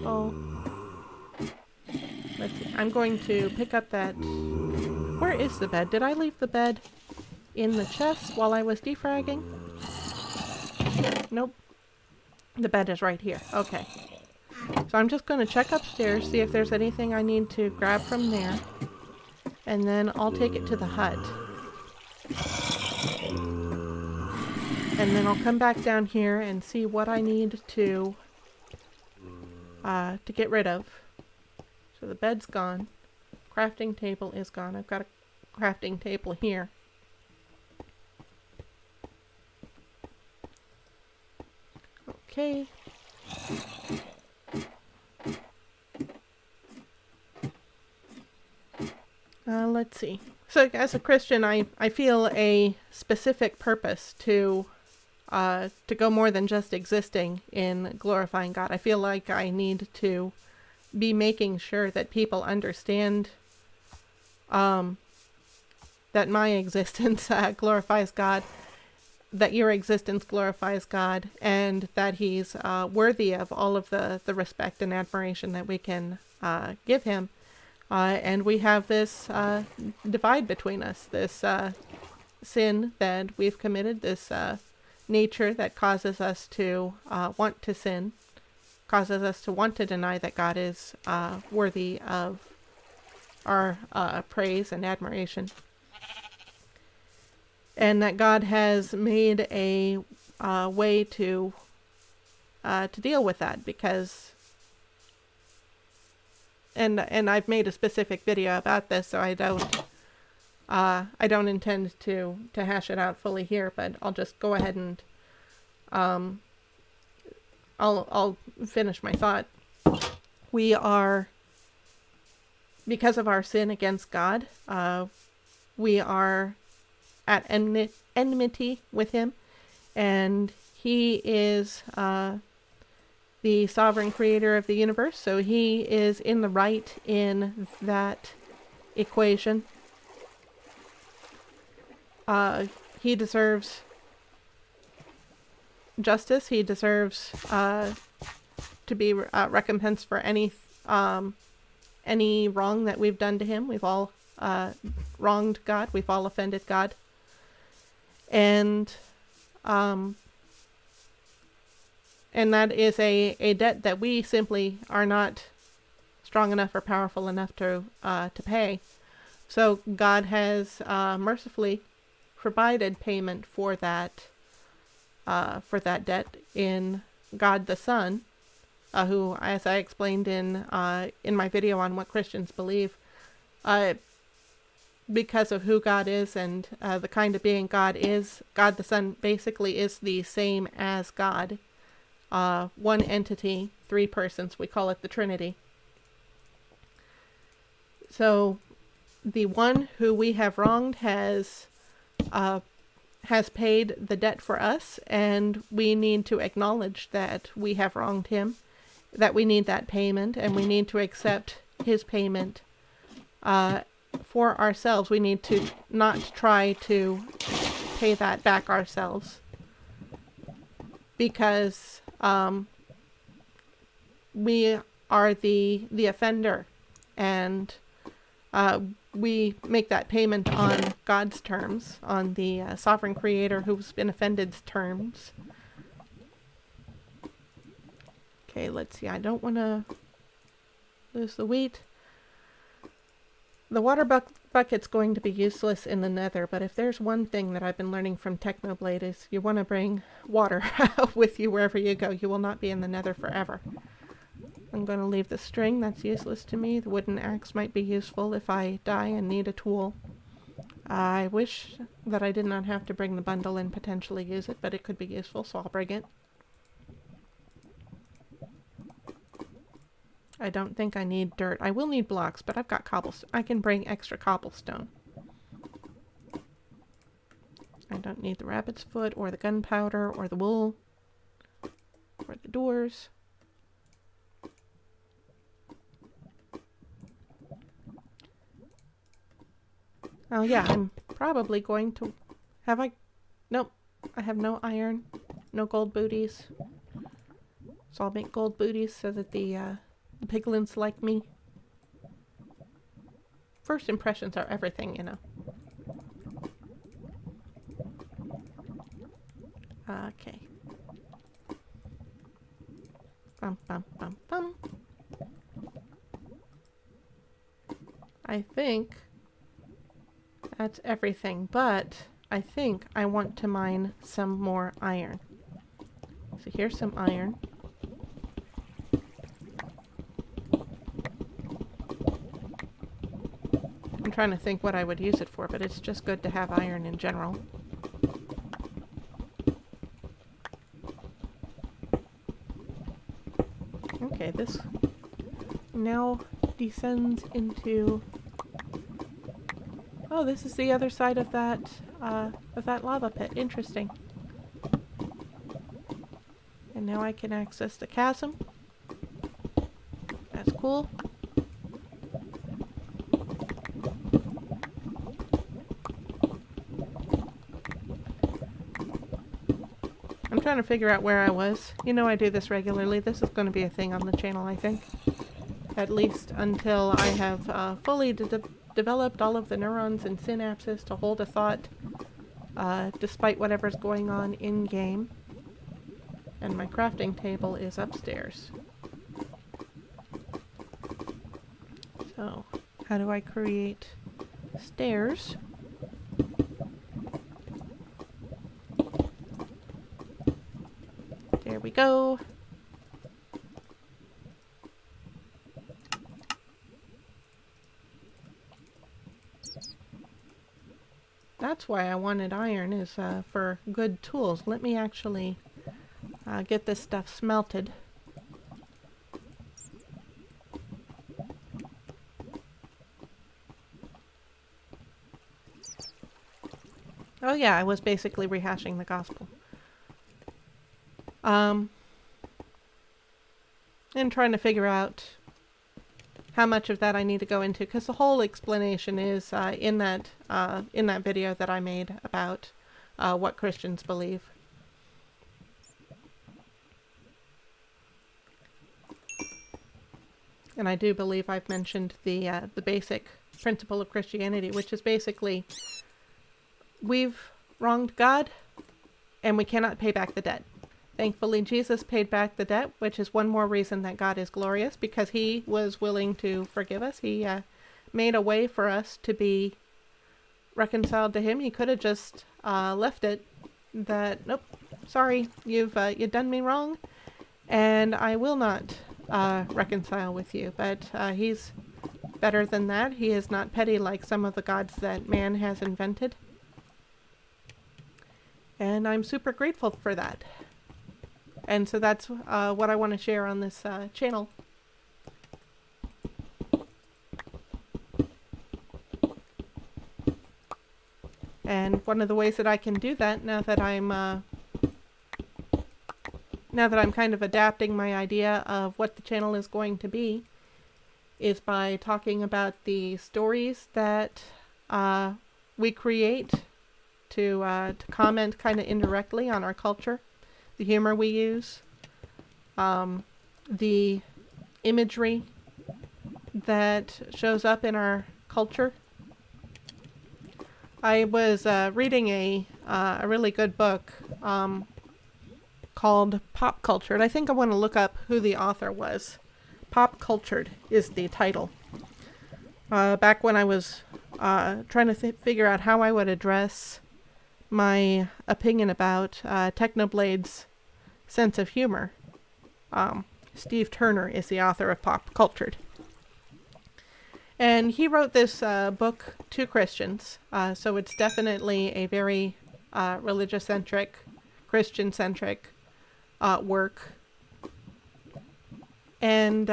A: Oh. Let's see. I'm going to pick up that... Where is the bed? Did I leave the bed in the chest while I was defragging? Nope. The bed is right here. Okay. So I'm just going to check upstairs, see if there's anything I need to grab from there. And then I'll take it to the hut. And then I'll come back down here and see what I need to get rid of. So the bed's gone. Crafting table is gone. I've got a crafting table here. Okay. Let's see. So as a Christian, I feel a specific purpose to go more than just existing in glorifying God. I feel like I need to be making sure that people understand that my existence glorifies God, that your existence glorifies God, and that He's worthy of all of the respect and admiration that we can give Him. And we have this divide between us, this sin that we've committed, this nature that causes us to want to sin, causes us to want to deny that God is worthy of our praise and admiration. And that God has made a way to deal with that, because and I've made a specific video about this, so I don't intend to hash it out fully here, but I'll just go ahead and I'll finish my thought. We are, because of our sin against God, we are at enmity with Him, and He is the sovereign creator of the universe, so He is in the right in that equation. He deserves justice. He deserves to be recompensed for any wrong that we've done to Him. We've all wronged God. We've all offended God. And that is a debt that we simply are not strong enough or powerful enough to pay. So God has mercifully provided payment for that debt in God the Son, who, as I explained in my video on what Christians believe, because of who God is and the kind of being God is, God the Son basically is the same as God. One entity, three persons. We call it the Trinity. So the one who we have wronged has paid the debt for us, and we need to acknowledge that we have wronged him, that we need that payment, and we need to accept his payment for ourselves. We need to not try to pay that back ourselves, because we are the offender, and we make that payment on God's terms, on the sovereign creator who's been offended's terms. Okay, let's see. I don't want to lose the wheat. The water bucket's going to be useless in the Nether, but if there's one thing that I've been learning from Technoblade is you want to bring water with you wherever you go. You will not be in the Nether forever. I'm going to leave the string. That's useless to me. The wooden axe might be useful if I die and need a tool. I wish that I did not have to bring the bundle and potentially use it, but it could be useful, so I'll bring it. I don't think I need dirt. I will need blocks, but I've got cobblestone. I can bring extra cobblestone. I don't need the rabbit's foot or the gunpowder or the wool or the doors. Oh yeah, I'm probably going to... Have I... Nope. I have no iron. No gold booties. So I'll make gold booties so that the piglins like me. First impressions are everything, you know. Okay. Bum, bum, bum, bum. I think that's everything, but I think I want to mine some more iron. So here's some iron. I'm trying to think what I would use it for, but it's just good to have iron in general. Okay, this now descends into... Oh, this is the other side of that lava pit. Interesting. And now I can access the chasm. That's cool. I'm trying to figure out where I was. You know I do this regularly. This is going to be a thing on the channel, I think. At least until I have fully developed all of the neurons and synapses to hold a thought, despite whatever's going on in-game. And my crafting table is upstairs. So, how do I create stairs? There we go. That's why I wanted iron, is for good tools. Let me actually get this stuff smelted. Oh yeah, I was basically rehashing the gospel. And trying to figure out how much of that I need to go into, because the whole explanation is in that video that I made about what Christians believe. And I do believe I've mentioned the basic principle of Christianity, which is basically we've wronged God and we cannot pay back the debt. Thankfully, Jesus paid back the debt, which is one more reason that God is glorious, because he was willing to forgive us. He made a way for us to be reconciled to him. He could have just left it that, nope, sorry, you've done me wrong, and I will not reconcile with you. But he's better than that. He is not petty like some of the gods that man has invented. And I'm super grateful for that. And so that's what I want to share on this channel. And one of the ways that I can do that, now that I'm kind of adapting my idea of what the channel is going to be, is by talking about the stories that we create to comment kind of indirectly on our culture. The humor we use, the imagery that shows up in our culture. I was reading a really good book called Popcultured. I think I want to look up who the author was. Popcultured is the title. Back when I was trying to figure out how I would address my opinion about Technoblade's sense of humor. Steve Turner is the author of Popcultured. And he wrote this book to Christians, so it's definitely a very religious-centric, Christian-centric work. And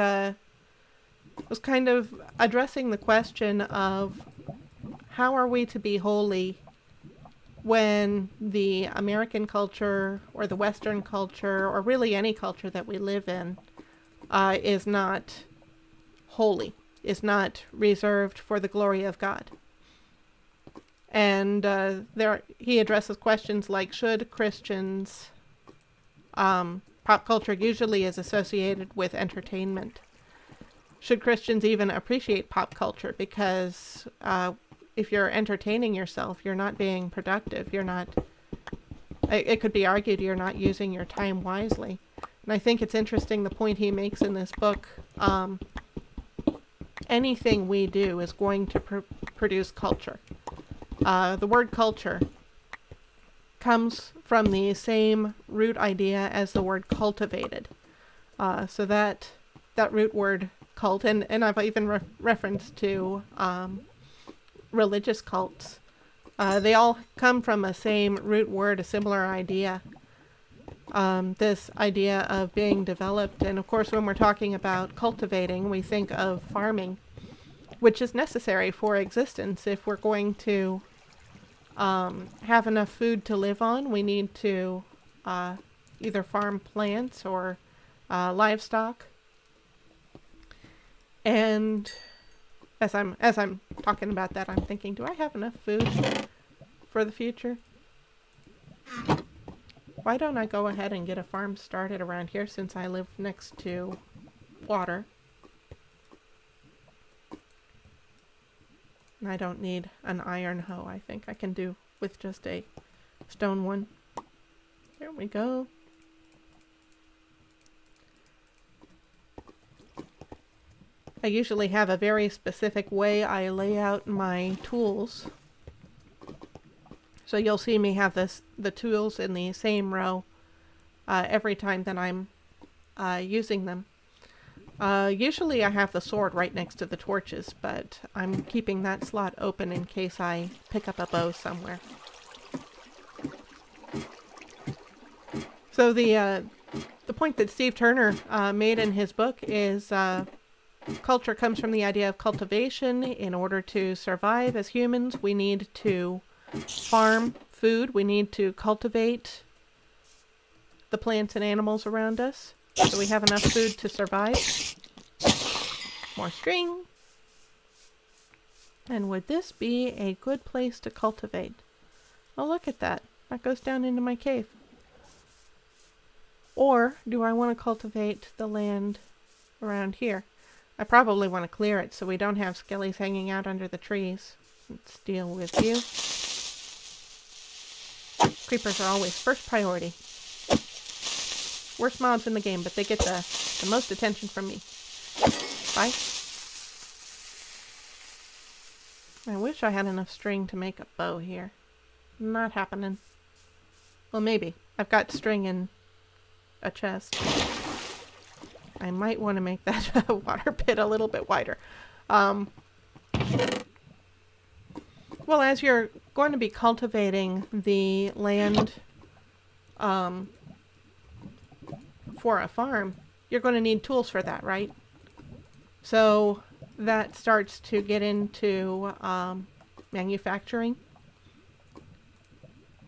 A: was kind of addressing the question of how are we to be holy when the American culture or the Western culture or really any culture that we live in is not holy, is not reserved for the glory of God. And there he addresses questions like, should Christians, pop culture usually is associated with entertainment. Should Christians even appreciate pop culture? Because if you're entertaining yourself, you're not being productive. You're not, it could be argued you're not using your time wisely. And I think it's interesting the point he makes in this book. Anything we do is going to produce culture. The word culture comes from the same root idea as the word cultivated. So that root word cult, and I've even referenced to religious cults. They all come from a same root word, a similar idea. This idea of being developed. And of course, when we're talking about cultivating, we think of farming, which is necessary for existence. If we're going to have enough food to live on, we need to either farm plants or livestock. And as I'm talking about that, I'm thinking, do I have enough food for the future? Why don't I go ahead and get a farm started around here since I live next to water? And I don't need an iron hoe. I think I can do with just a stone one. There we go. I usually have a very specific way I lay out my tools. So you'll see me have the tools in the same row every time that I'm using them. Usually I have the sword right next to the torches, but I'm keeping that slot open in case I pick up a bow somewhere. So the point that Steve Turner made in his book is culture comes from the idea of cultivation. In order to survive as humans, we need to farm food. We need to cultivate the plants and animals around us so we have enough food to survive. More string. And would this be a good place to cultivate? Oh, look at that. That goes down into my cave. Or do I want to cultivate the land around here? I probably want to clear it so we don't have skellies hanging out under the trees. Let's deal with you. Creepers are always first priority. Worst mobs in the game, but they get the most attention from me. Bye. I wish I had enough string to make a bow here. Not happening. Well, maybe. I've got string in a chest. I might want to make that water pit a little bit wider. Well, as you're going to be cultivating the land for a farm, you're going to need tools for that, right? So that starts to get into manufacturing.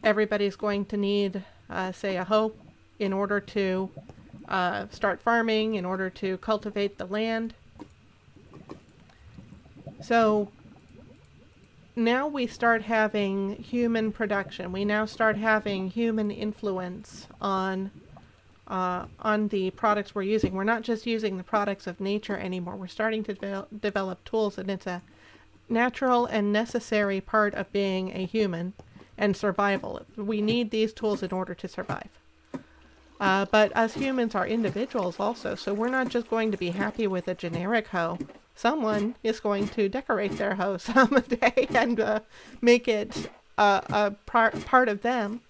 A: Everybody's going to need, say, a hoe in order to start farming, in order to cultivate the land. So now we start having human production. We now start having human influence on the products we're using. We're not just using the products of nature anymore. We're starting to develop tools, and it's a natural and necessary part of being a human and survival. We need these tools in order to survive. But us humans are individuals also, so we're not just going to be happy with a generic hoe. Someone is going to decorate their hoe someday and make it a part of them.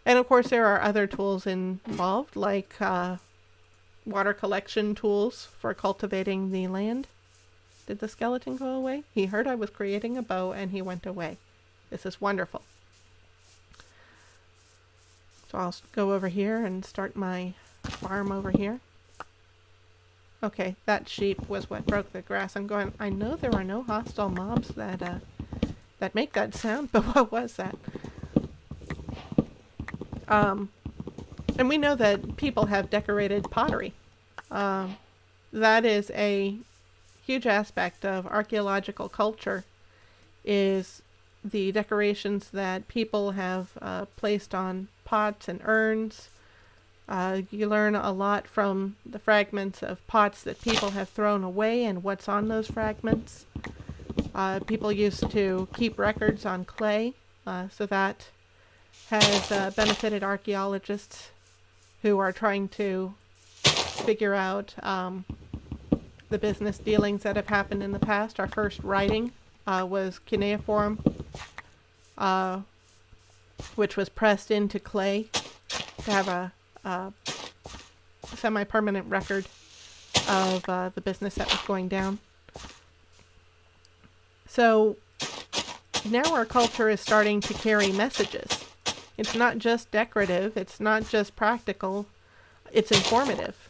A: And of course there are other tools involved, like water collection tools for cultivating the land. Did the skeleton go away? He heard I was creating a bow and he went away. This is wonderful. So I'll go over here and start my farm over here. Okay, that sheep was what broke the grass. I'm going, I know there are no hostile mobs that make that sound, but what was that? And we know that people have decorated pottery. That is a huge aspect of archaeological culture, is the decorations that people have placed on pots and urns. You learn a lot from the fragments of pots that people have thrown away and what's on those fragments. People used to keep records on clay, so that has benefited archaeologists who are trying to figure out the business dealings that have happened in the past. Our first writing was cuneiform, which was pressed into clay to have a semi-permanent record of the business that was going down. So now our culture is starting to carry messages. It's not just decorative, it's not just practical, it's informative.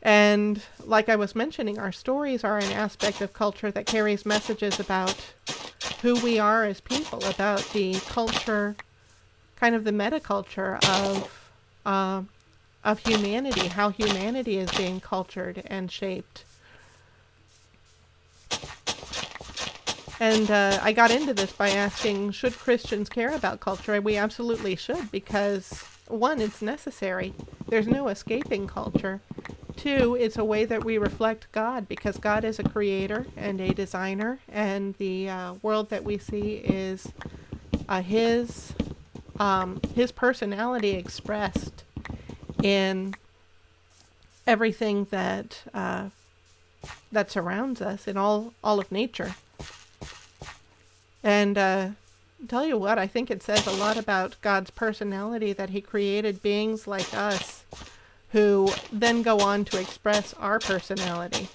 A: And like I was mentioning, our stories are an aspect of culture that carries messages about who we are as people, about the culture, kind of the metaculture of humanity, how humanity is being cultured and shaped. And I got into this by asking, should Christians care about culture? We absolutely should, because one, it's necessary. There's no escaping culture. Two, it's a way that we reflect God, because God is a creator and a designer, and the world that we see is his personality expressed in everything that surrounds us, in all of nature. And tell you what, I think it says a lot about God's personality that he created beings like us who then go on to express our personality.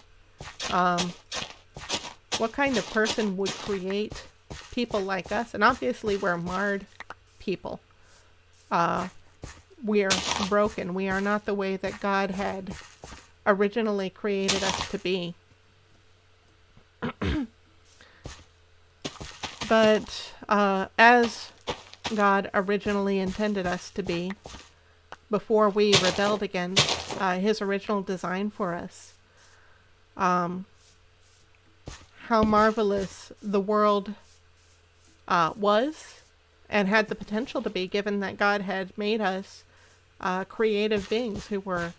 A: What kind of person would create people like us? And obviously we're marred people. We're broken. We are not the way that God had originally created us to be. But as God originally intended us to be, before we rebelled against his original design for us, how marvelous the world was and had the potential to be, given that God had made us creative beings who were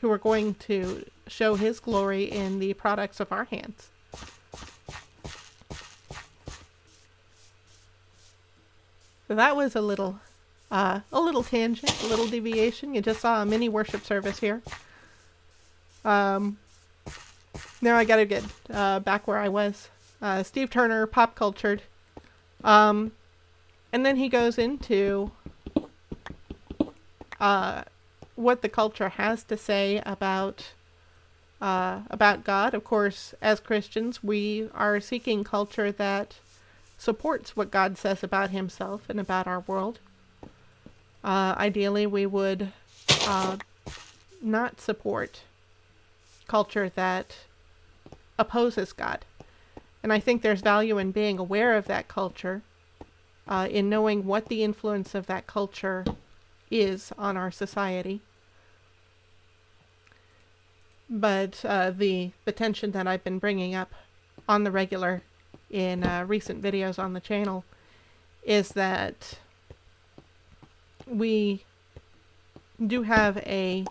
A: going to show his glory in the products of our hands. So that was a little tangent, a little deviation. You just saw a mini worship service here. Now I gotta get back where I was. Steve Turner, Popcultured. And then he goes into what the culture has to say about God. Of course, as Christians, we are seeking culture that supports what God says about himself and about our world. Ideally, we would not support culture that opposes God. And I think there's value in being aware of that culture, in knowing what the influence of that culture is on our society. But the tension that I've been bringing up on the regular in recent videos on the channel is that we do have a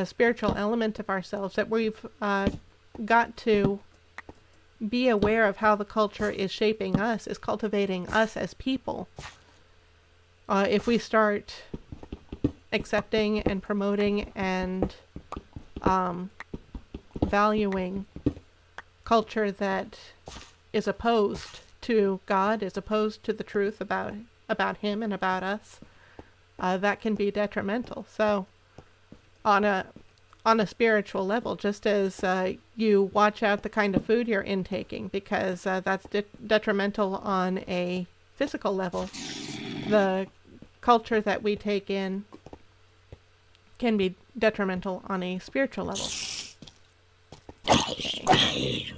A: spiritual element of ourselves that we've got to be aware of how the culture is shaping us, is cultivating us as people. If we start accepting and promoting and valuing culture that is opposed to God, is opposed to the truth about him and about us, that can be detrimental. So on a spiritual level, just as you watch out the kind of food you're intaking, because that's detrimental on a physical level, the culture that we take in can be detrimental on a spiritual level. Okay.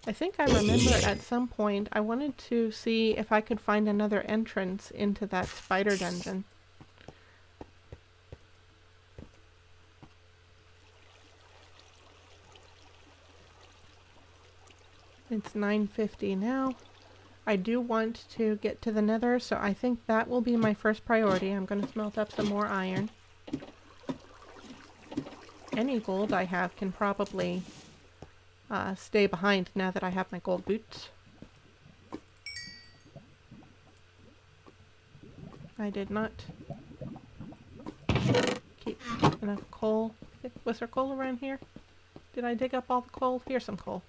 A: I think I remember at some point I wanted to see if I could find another entrance into that spider dungeon. It's 9:50 now. I do want to get to the Nether, so I think that will be my first priority. I'm going to smelt up some more iron. Any gold I have can probably stay behind now that I have my gold boots. I did not keep enough coal. Was there coal around here? Did I dig up all the coal? Here's some coal.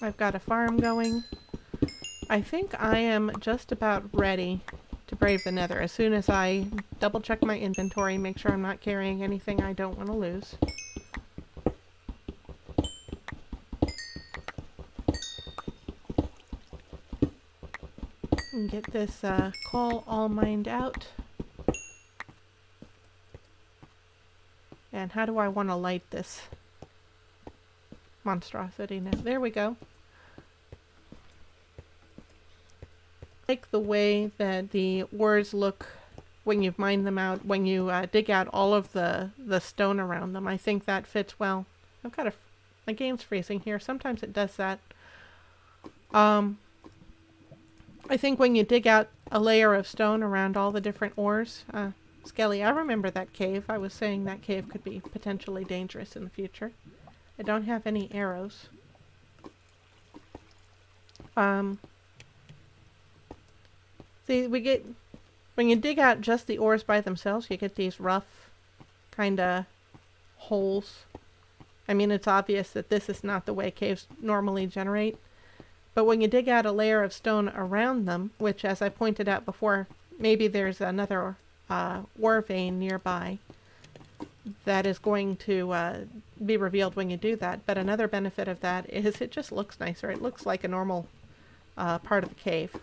A: I've got a farm going. I think I am just about ready to brave the Nether as soon as I double check my inventory, make sure I'm not carrying anything I don't want to lose. And get this coal all mined out. And how do I want to light this monstrosity now? There we go. I like the way that the ores look when you've mined them out, when you dig out all of the stone around them. I think that fits well. I've got my game's freezing here. Sometimes it does that. I think when you dig out a layer of stone around all the different ores, Skelly, I remember that cave. I was saying that cave could be potentially dangerous in the future. I don't have any arrows. See, when you dig out just the ores by themselves, you get these rough kind of holes. I mean, it's obvious that this is not the way caves normally generate. But when you dig out a layer of stone around them, which, as I pointed out before, maybe there's another ore vein nearby that is going to be revealed when you do that. But another benefit of that is it just looks nicer. It looks like a normal part of the cave.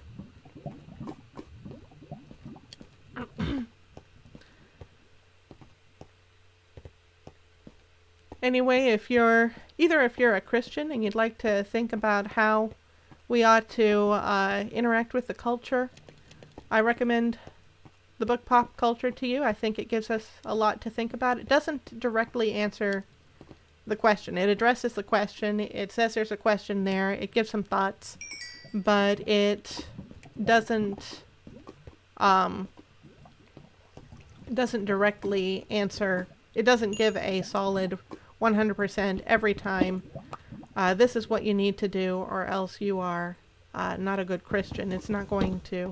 A: Anyway, if you're a Christian and you'd like to think about how we ought to interact with the culture, I recommend the book Popcultured to you. I think it gives us a lot to think about. It doesn't directly answer the question. It addresses the question. It says there's a question there. It gives some thoughts, but it doesn't directly answer. It doesn't give a solid 100% every time. This is what you need to do, or else you are not a good Christian. It's not going to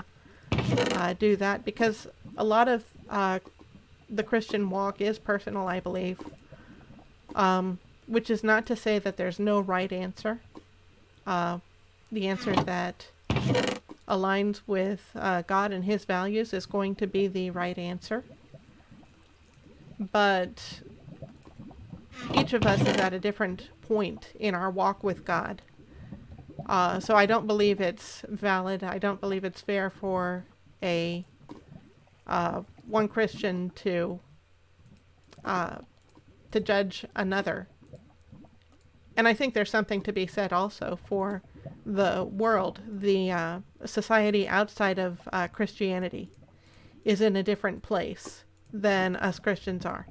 A: do that, because a lot of the Christian walk is personal, I believe. Which is not to say that there's no right answer. The answer that aligns with God and His values is going to be the right answer. But each of us is at a different point in our walk with God. So I don't believe it's valid. I don't believe it's fair for one Christian to judge another. And I think there's something to be said also for the world. The society outside of Christianity is in a different place than us Christians are.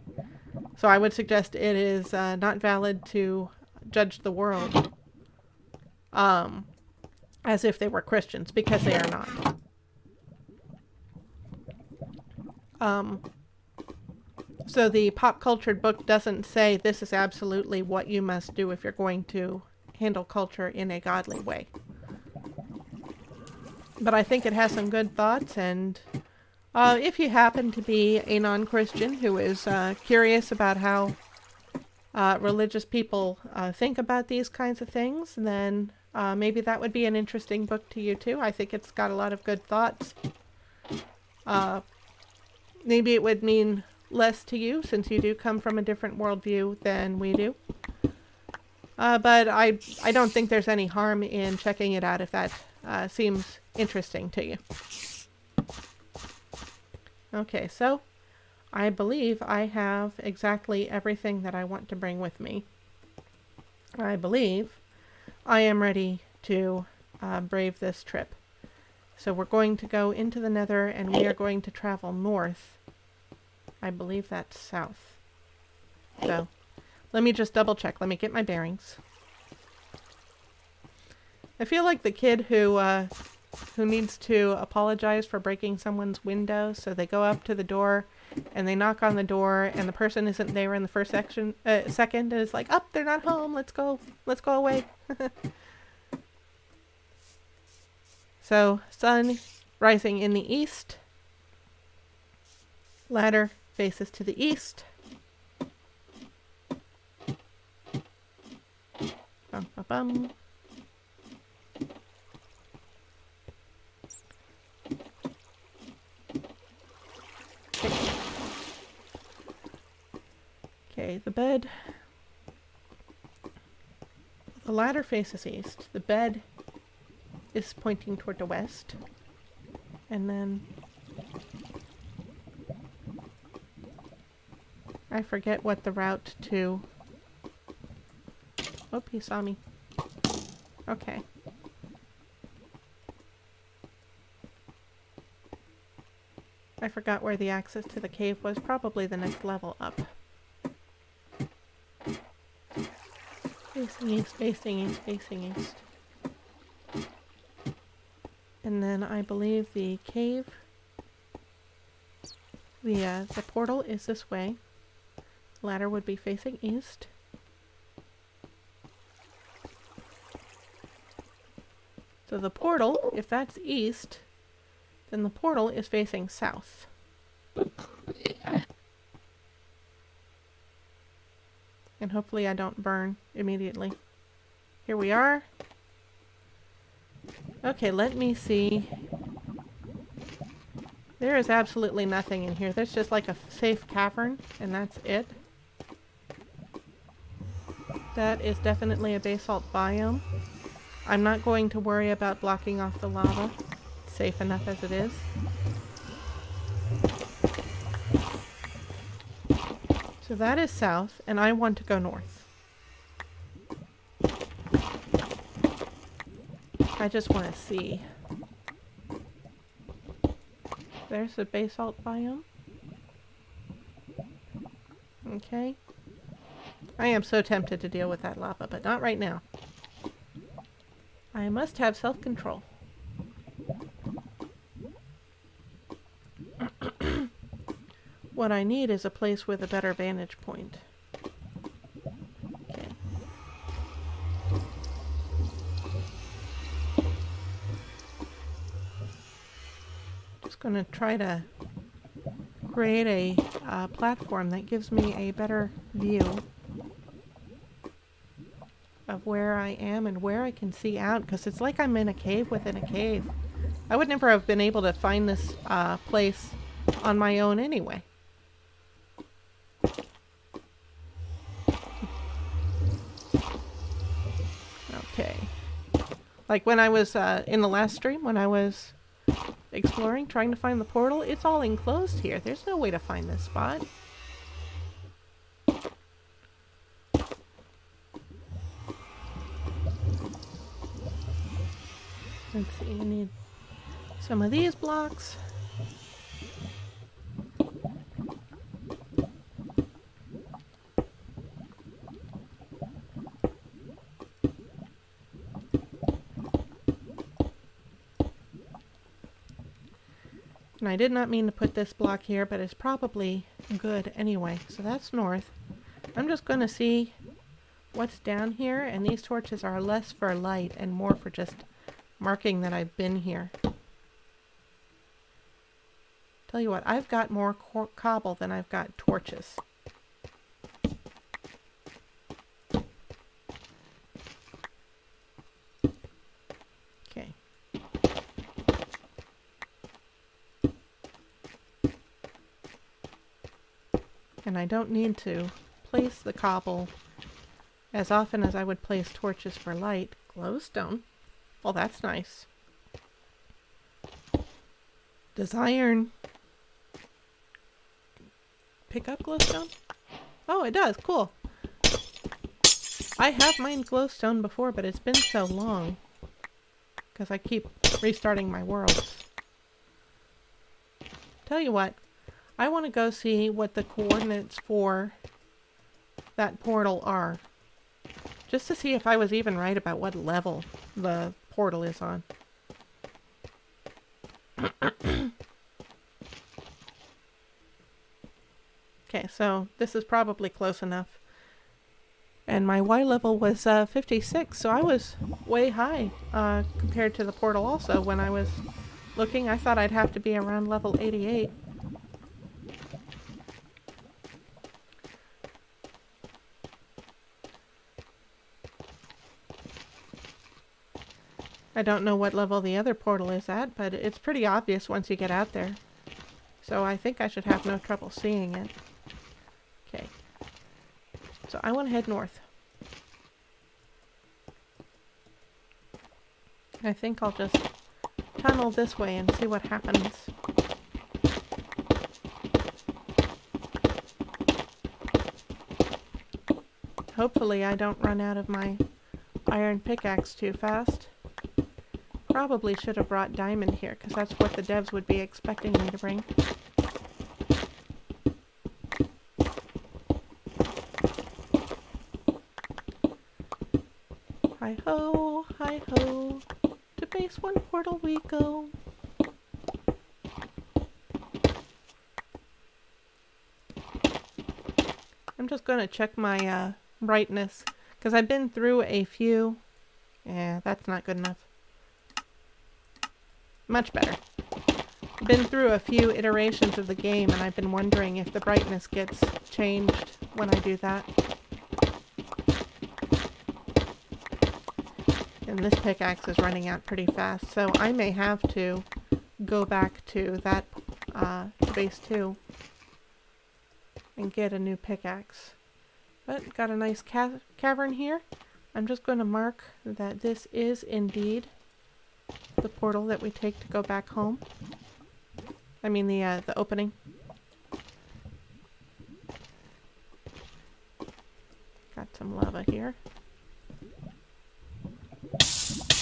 A: So I would suggest it is not valid to judge the world as if they were Christians, because they are not. So the Popcultured book doesn't say this is absolutely what you must do if you're going to handle culture in a godly way. But I think it has some good thoughts, and if you happen to be a non-Christian who is curious about how religious people think about these kinds of things, then maybe that would be an interesting book to you too. I think it's got a lot of good thoughts. Maybe it would mean less to you since you do come from a different worldview than we do. But I don't think there's any harm in checking it out if that seems interesting to you. Okay, so I believe I have exactly everything that I want to bring with me. I believe I am ready to brave this trip. So we're going to go into the Nether and we are going to travel north. I believe that's south. So let me just double check. Let me get my bearings. I feel like the kid who needs to apologize for breaking someone's window. So they go up to the door and they knock on the door and the person isn't there in the first second and it's like, oh, they're not home. Let's go away. So sun rising in the east. Ladder faces to the east. Bum, bum, bum. Okay, the bed. The ladder faces east. The bed is pointing toward the west. And then I forget what the route to... Oh, he saw me. Okay. I forgot where the access to the cave was. Probably the next level up. Facing east, facing east, facing east. And then I believe the cave, the portal is this way. Ladder would be facing east. So the portal, if that's east, then the portal is facing south. And hopefully I don't burn immediately. Here we are. Okay, let me see. There is absolutely nothing in here. There's just like a safe cavern, and that's it. That is definitely a basalt biome. I'm not going to worry about blocking off the lava. It's safe enough as it is. So that is south, and I want to go north. I just want to see. There's a basalt biome. Okay. I am so tempted to deal with that lava, but not right now. I must have self-control. What I need is a place with a better vantage point. Okay. Just going to try to create a platform that gives me a better view of where I am and where I can see out, because it's like I'm in a cave within a cave. I would never have been able to find this place on my own anyway. Okay. Like when I was in the last stream, when I was exploring, trying to find the portal, it's all enclosed here. There's no way to find this spot. Let's see, I need some of these blocks. And I did not mean to put this block here, but it's probably good anyway. So that's north. I'm just going to see what's down here, and these torches are less for light and more for just marking that I've been here. Tell you what, I've got more cobble than I've got torches. Okay. And I don't need to place the cobble as often as I would place torches for light. Glowstone. Well, that's nice. Does iron pick up glowstone? Oh, it does. Cool. I have mined glowstone before, but it's been so long. Because I keep restarting my worlds. Tell you what. I want to go see what the coordinates for that portal are. Just to see if I was even right about what level the portal is on. Okay, so this is probably close enough. And my Y level was 56, so I was way high compared to the portal also. When I was looking, I thought I'd have to be around level 88. I don't know what level the other portal is at, but it's pretty obvious once you get out there. So I think I should have no trouble seeing it. Okay. So I want to head north. I think I'll just tunnel this way and see what happens. Hopefully I don't run out of my iron pickaxe too fast. Probably should have brought diamond here, because that's what the devs would be expecting me to bring. Hi-ho, hi-ho, to base 1 portal we go. I'm just going to check my brightness, because I've been through a few. Yeah, that's not good enough. Much better. Been through a few iterations of the game, and I've been wondering if the brightness gets changed when I do that. And this pickaxe is running out pretty fast, so I may have to go back to that to base 2 and get a new pickaxe. But got a nice cavern here. I'm just going to mark that this is indeed the portal that we take to go back home. I mean the opening. Got some lava here.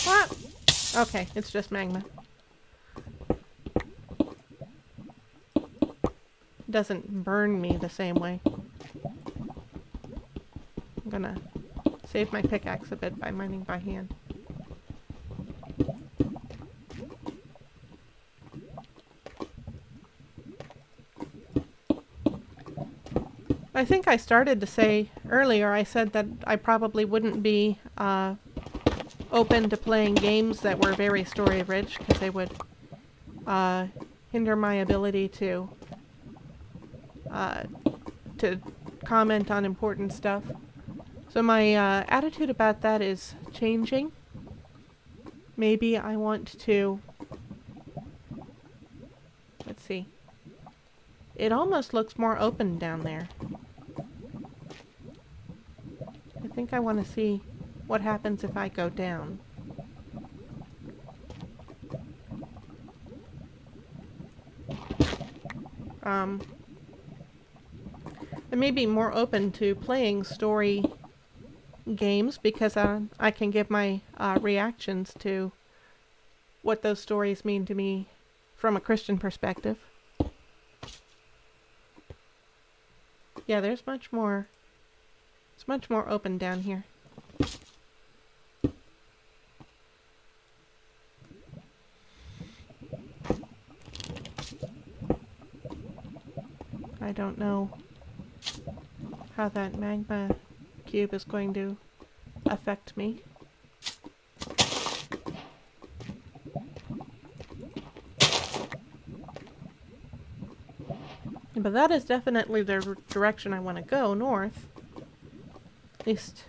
A: What? Okay, it's just magma. Doesn't burn me the same way. I'm gonna save my pickaxe a bit by mining by hand. I think I started to say earlier, I said that I probably wouldn't be open to playing games that were very story rich, because they would hinder my ability to comment on important stuff. So my attitude about that is changing. Maybe I want to... Let's see. It almost looks more open down there. I think I want to see what happens if I go down. I may be more open to playing story games because I can give my reactions to what those stories mean to me from a Christian perspective. Yeah, there's much more. It's much more open down here. I don't know how that magma cube is going to affect me. But that is definitely the direction I want to go, north. At least,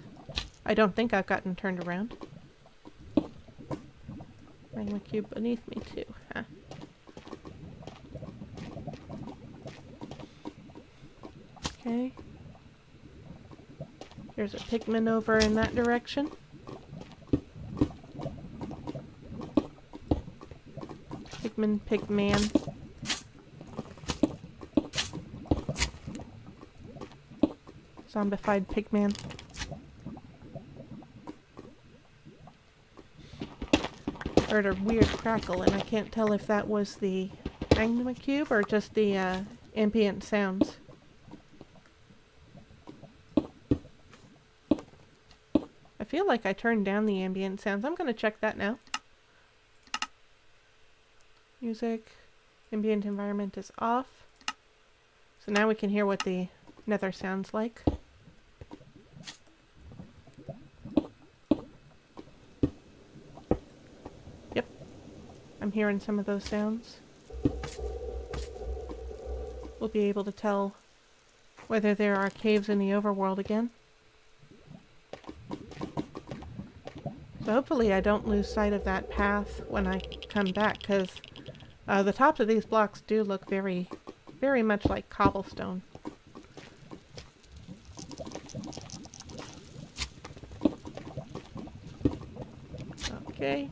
A: I don't think I've gotten turned around. Magma cube beneath me too, huh? Okay. There's a pigman over in that direction. Pigman. Zombified pigman. Heard a weird crackle, and I can't tell if that was the magma cube or just the ambient sounds. I feel like I turned down the ambient sounds. I'm gonna check that now. Music, ambient environment is off. So now we can hear what the Nether sounds like. Yep, I'm hearing some of those sounds. We'll be able to tell whether there are caves in the overworld again. So hopefully I don't lose sight of that path when I come back, because the tops of these blocks do look very, very much like cobblestone. Okay.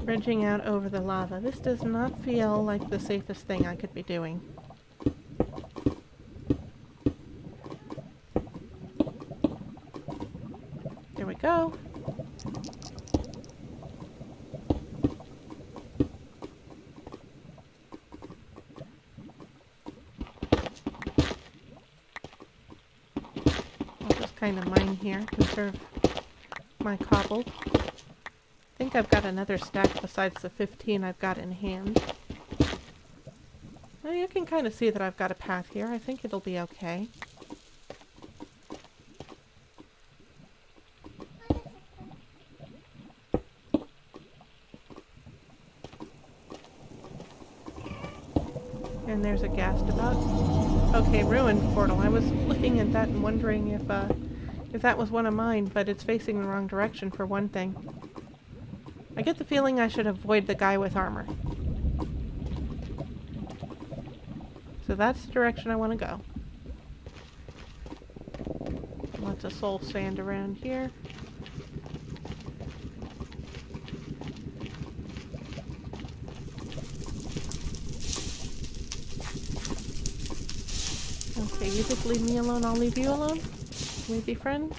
A: Bridging out over the lava. This does not feel like the safest thing I could be doing. There we go. I'll just kind of mine here, conserve my cobble. I think I've got another stack besides the 15 I've got in hand. Well, you can kind of see that I've got a path here. I think it'll be okay. And there's a ghast about. Okay, ruined portal. I was looking at that and wondering if that was one of mine, but it's facing the wrong direction for one thing. I get the feeling I should avoid the guy with armor. So that's the direction I want to go. Lots of soul sand around here. Okay, you just leave me alone, I'll leave you alone. Can we be friends?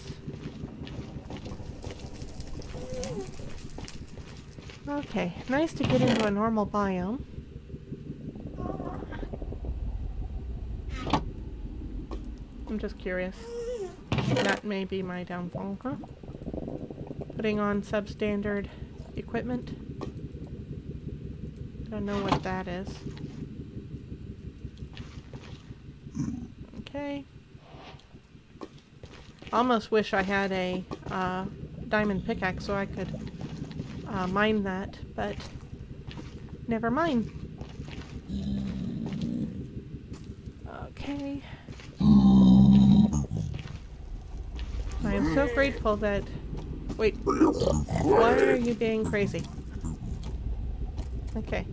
A: Okay, nice to get into a normal biome. I'm just curious. That may be my downfall, huh? Putting on substandard equipment. Don't know what that is. Okay. Almost wish I had a diamond pickaxe so I could mine that, but never mind. Okay. I am so grateful that... Wait. Why are you being crazy? Okay.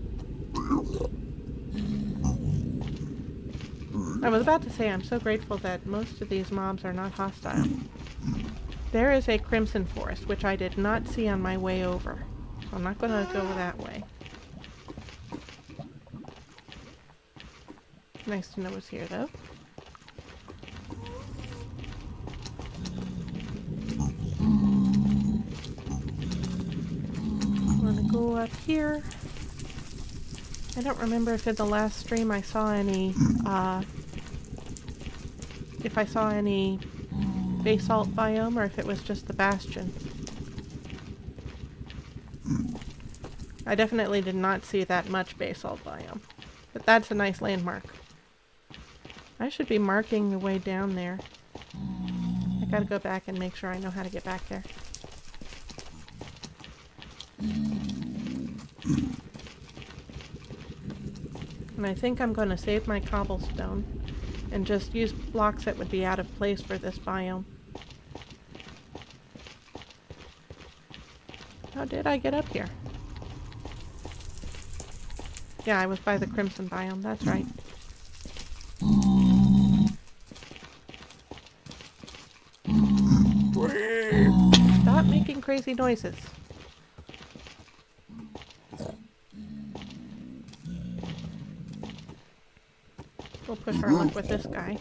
A: I was about to say I'm so grateful that most of these mobs are not hostile. There is a crimson forest, which I did not see on my way over. So I'm not going to go that way. Nice to know it's here, though. I'm going to go up here. I don't remember if in the last stream I saw any, if I saw any basalt biome or if it was just the bastion. I definitely did not see that much basalt biome, but that's a nice landmark. I should be marking the way down there. I gotta go back and make sure I know how to get back there. And I think I'm going to save my cobblestone and just use blocks that would be out of place for this biome. How did I get up here? Yeah, I was by the crimson biome, that's right. making crazy noises. We'll push our luck with this guy.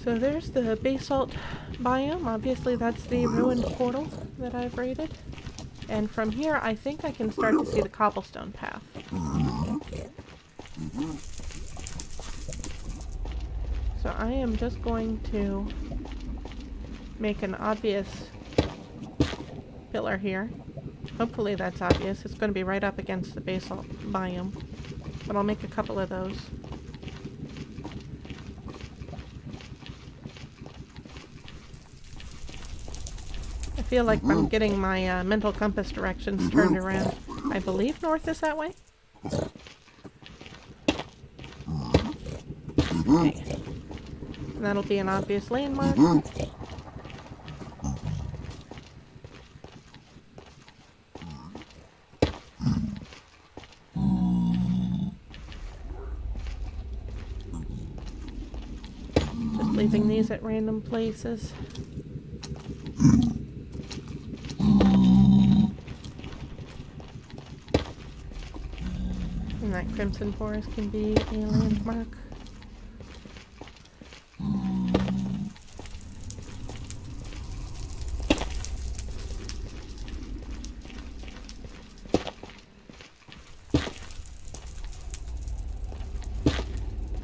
A: So there's the basalt biome. Obviously that's the ruined portal that I've raided. And from here I think I can start to see the cobblestone path. So I am just going to make an obvious pillar here. Hopefully that's obvious. It's going to be right up against the basalt biome. But I'll make a couple of those. I feel like I'm getting my mental compass directions turned around. I believe north is that way. Okay. And that'll be an obvious landmark. Just leaving these at random places. And that crimson forest can be a landmark.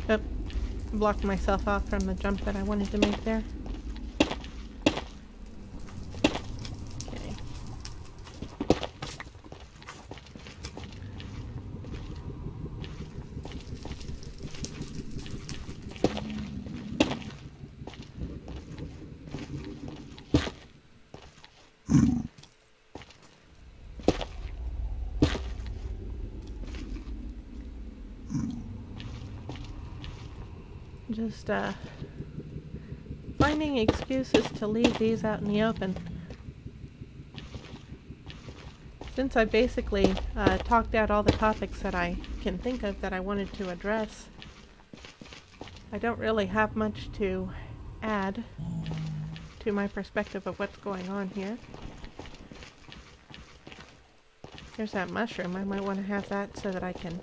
A: Oh, blocked myself off from the jump that I wanted to make there. Okay. Just finding excuses to leave these out in the open. Since I basically talked out all the topics that I can think of that I wanted to address, I don't really have much to add to my perspective of what's going on here. There's that mushroom. I might want to have that so that I can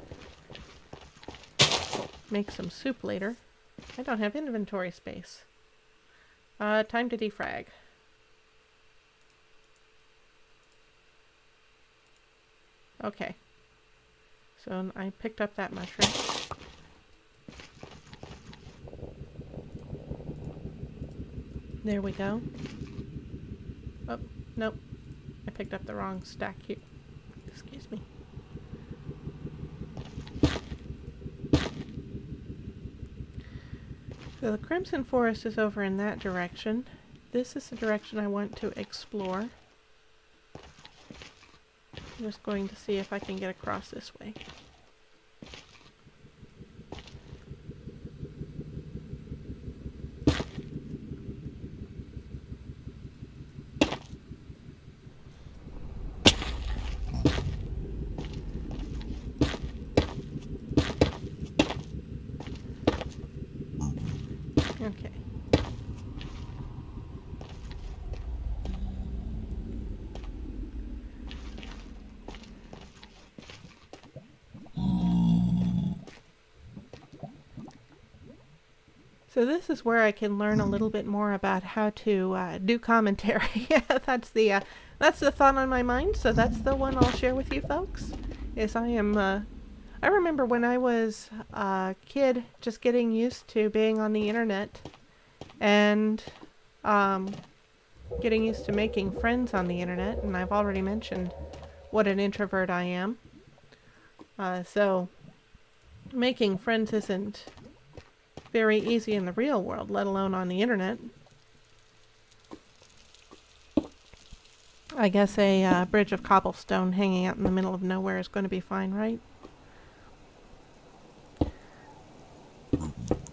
A: make some soup later. I don't have inventory space. Time to defrag. Okay. So I picked up that mushroom. There we go. Oh, nope. I picked up the wrong stack here. Excuse me. So the Crimson Forest is over in that direction. This is the direction I want to explore. I'm just going to see if I can get across this way. Okay. So this is where I can learn a little bit more about how to do commentary. That's the thought on my mind. So that's the one I'll share with you folks. Is I remember when I was a kid, just getting used to being on the internet and getting used to making friends on the internet. And I've already mentioned what an introvert I am. So making friends isn't very easy in the real world, let alone on the internet. I guess a bridge of cobblestone hanging out in the middle of nowhere is going to be fine, right?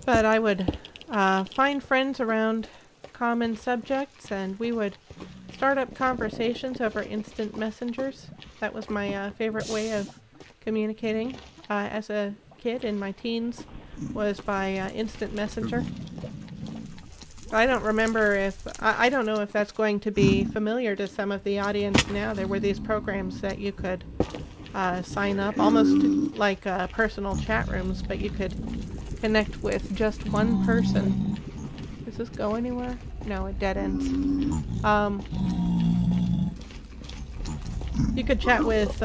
A: But I would find friends around common subjects, and we would start up conversations over instant messengers. That was my favorite way of communicating as a kid in my teens, was by instant messenger. I don't remember if... I don't know if that's going to be familiar to some of the audience now. There were these programs that you could sign up, almost like personal chat rooms, but you could connect with just one person. Does this go anywhere? No, it dead ends. You could chat with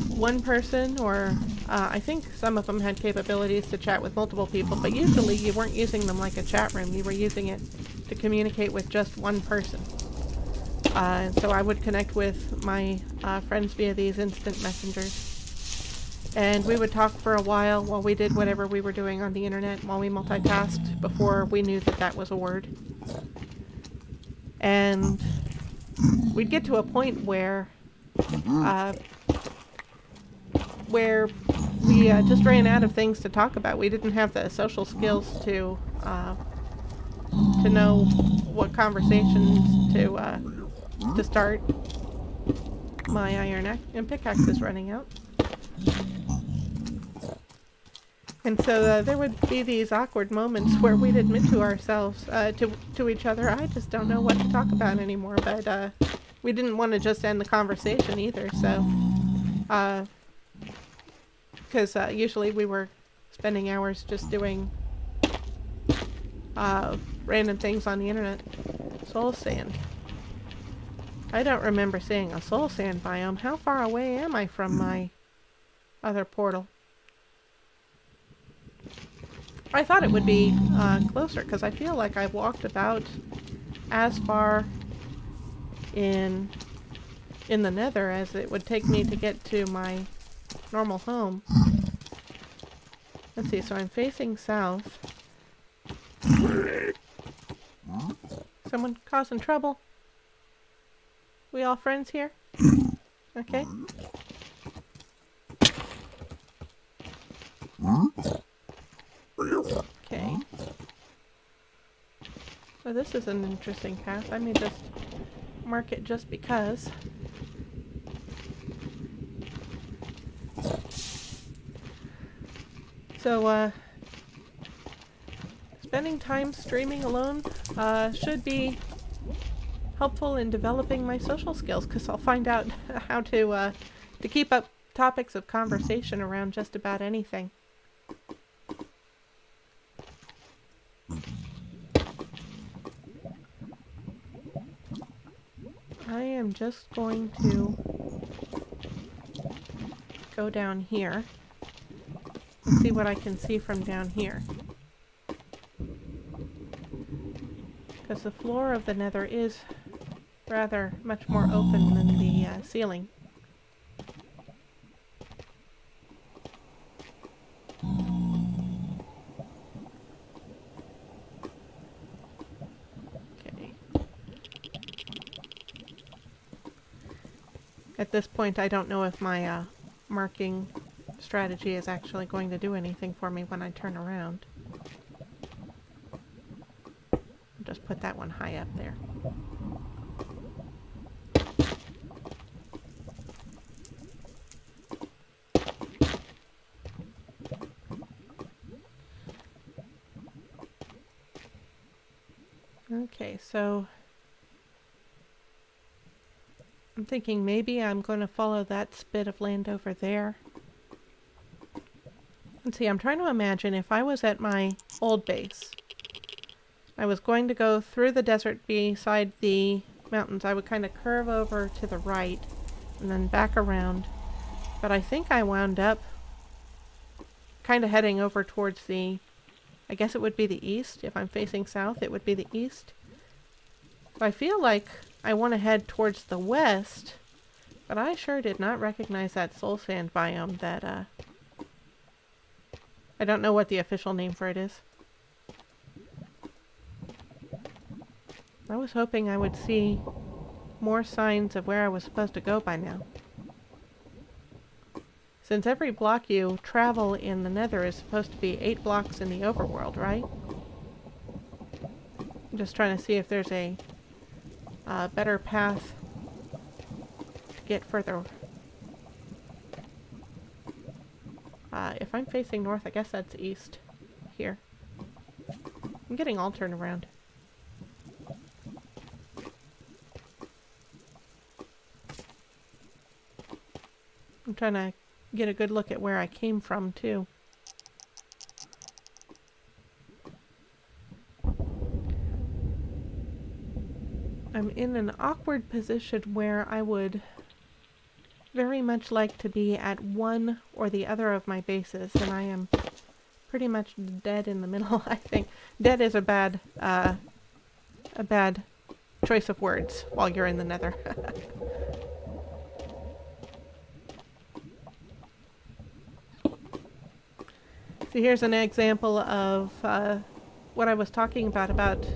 A: one person, or I think some of them had capabilities to chat with multiple people, but usually you weren't using them like a chat room. You were using it to communicate with just one person. So I would connect with my friends via these instant messengers. And we would talk for a while we did whatever we were doing on the internet, while we multitasked, before we knew that that was a word. And we'd get to a point where we just ran out of things to talk about. We didn't have the social skills to know what conversations to start. My iron and pickaxe is running out. And so there would be these awkward moments where we'd admit to ourselves, to each other, I just don't know what to talk about anymore, but we didn't want to just end the conversation either, so, because usually we were spending hours just doing random things on the internet. Soul sand. I don't remember seeing a soul sand biome. How far away am I from my other portal? I thought it would be closer, because I feel like I've walked about as far in the Nether as it would take me to get to my normal home. Let's see, so I'm facing south. Someone causing trouble? We all friends here? Okay. Okay. So this is an interesting path. I may just mark it just because. So, spending time streaming alone should be helpful in developing my social skills, because I'll find out how to keep up topics of conversation around just about anything. I am just going to go down here and see what I can see from down here. Because the floor of the Nether is rather much more open than the ceiling. Okay. At this point, I don't know if my marking strategy is actually going to do anything for me when I turn around. I'll just put that one high up there. Okay, so I'm thinking maybe I'm going to follow that spit of land over there. Let's see, I'm trying to imagine if I was at my old base. I was going to go through the desert beside the mountains. I would kind of curve over to the right and then back around. But I think I wound up kind of heading over towards the... I guess it would be the east. If I'm facing south, it would be the east. So I feel like I want to head towards the west, but I sure did not recognize that soul sand biome that, I don't know what the official name for it is. I was hoping I would see more signs of where I was supposed to go by now. Since every block you travel in the Nether is supposed to be 8 blocks in the overworld, right? I'm just trying to see if there's a better path to get further. If I'm facing north, I guess that's east here. I'm getting all turned around. trying to get a good look at where I came from, too. I'm in an awkward position where I would very much like to be at one or the other of my bases, and I am pretty much dead in the middle, I think. Dead is a bad choice of words while you're in the Nether. So here's an example of what I was talking about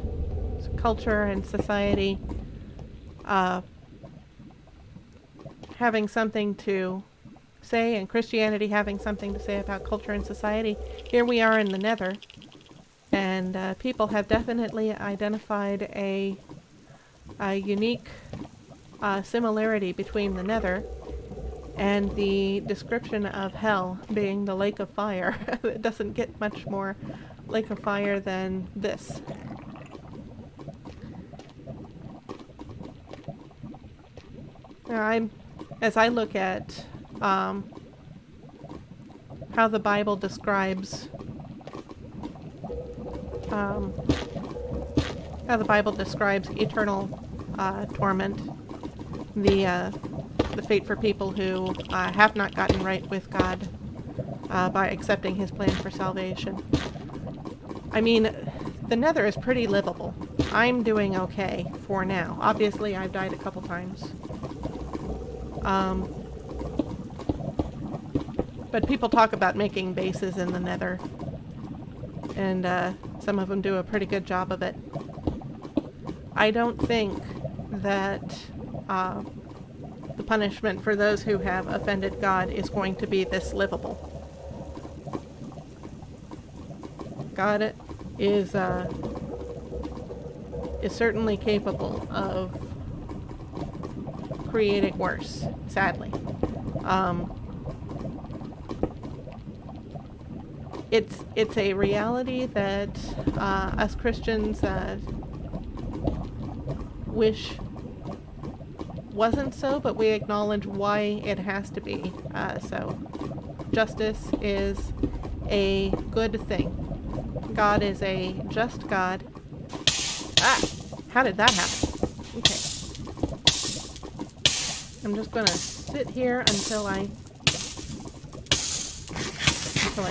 A: culture and society having something to say, and Christianity having something to say about culture and society. Here we are in the Nether, and people have definitely identified a unique similarity between the Nether and the description of hell being the lake of fire. It doesn't get much more lake of fire than this. Now, as I look at how the Bible describes eternal torment, the fate for people who have not gotten right with God by accepting his plan for salvation. I mean, the Nether is pretty livable. I'm doing okay for now. Obviously, I've died a couple times. But people talk about making bases in the Nether, and some of them do a pretty good job of it. I don't think that the punishment for those who have offended God is going to be this livable. God is certainly capable of creating worse, sadly. It's a reality that us Christians wish wasn't so, but we acknowledge why it has to be. So justice is a good thing. God is a just God. Ah! How did that happen? Okay. I'm just gonna sit here until I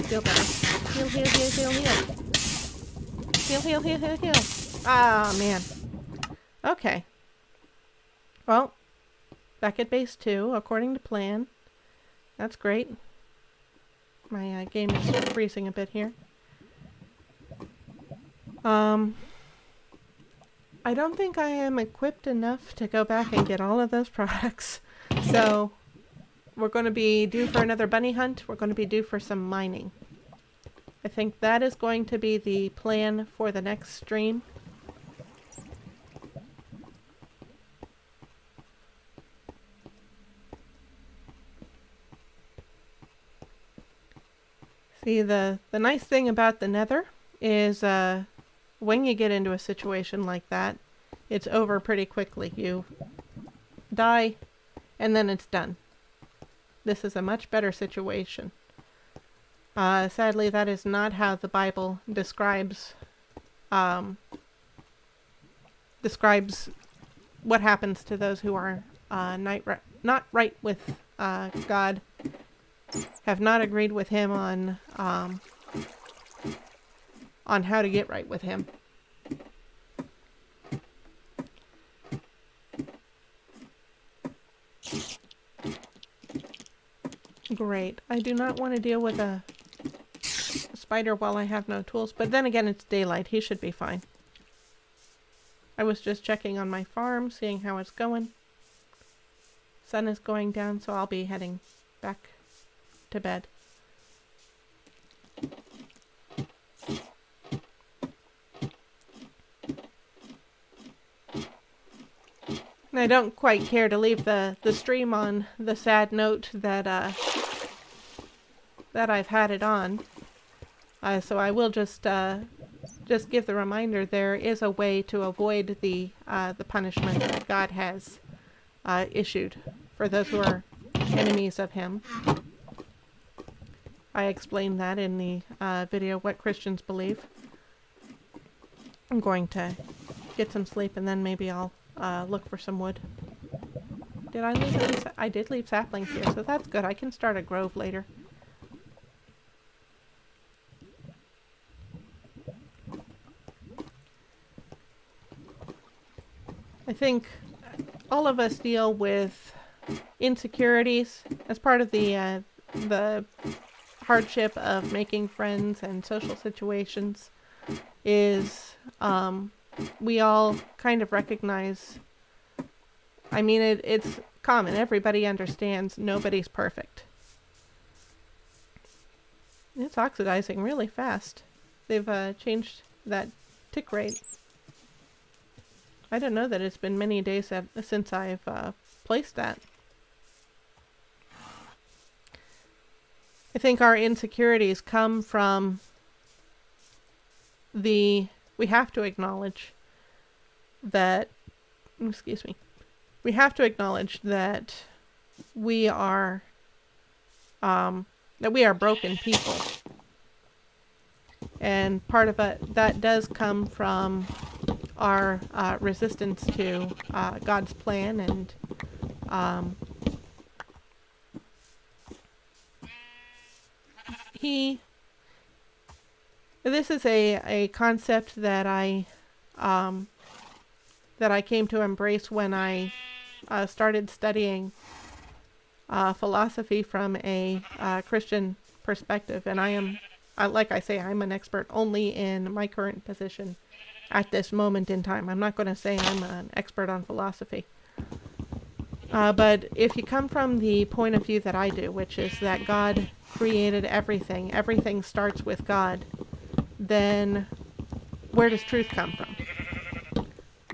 A: feel better. Heal, heal, heal, heal, heal. Heal, heal, heal, heal, heal. Ah, man. Okay. Well, back at base 2, according to plan. That's great. My game is freezing a bit here. I don't think I am equipped enough to go back and get all of those products. So, we're going to be due for another bunny hunt. We're going to be due for some mining. I think that is going to be the plan for the next stream. See, the nice thing about the Nether is when you get into a situation like that, it's over pretty quickly. You die, and then it's done. This is a much better situation. Sadly, that is not how the Bible describes what happens to those who are not right with God, have not agreed with him on how to get right with him. Great. I do not want to deal with a spider while I have no tools, but then again, it's daylight. He should be fine. I was just checking on my farm, seeing how it's going. Sun is going down, so I'll be heading back to bed. And I don't quite care to leave the stream on the sad note that I've had it on. So I will just give the reminder there is a way to avoid the punishment that God has issued for those who are enemies of him. I explained that in the video, What Christians Believe. I'm going to get some sleep and then maybe I'll look for some wood. Did I leave any I did leave saplings here, so that's good. I can start a grove later. I think all of us deal with insecurities as part of the hardship of making friends and social situations. Is we all kind of recognize, I mean, it's common. Everybody understands nobody's perfect. It's oxidizing really fast. They've changed that tick rate. I don't know that it's been many days since I've placed that. I think our insecurities come from we have to acknowledge that, excuse me, we have to acknowledge that we are broken people. And part of it, that does come from our resistance to God's plan, and this is a concept that I came to embrace when I started studying philosophy from a Christian perspective, and I am, like I say, I'm an expert only in my current position at this moment in time. I'm not going to say I'm an expert on philosophy. But if you come from the point of view that I do, which is that God created everything, everything starts with God, then where does truth come from?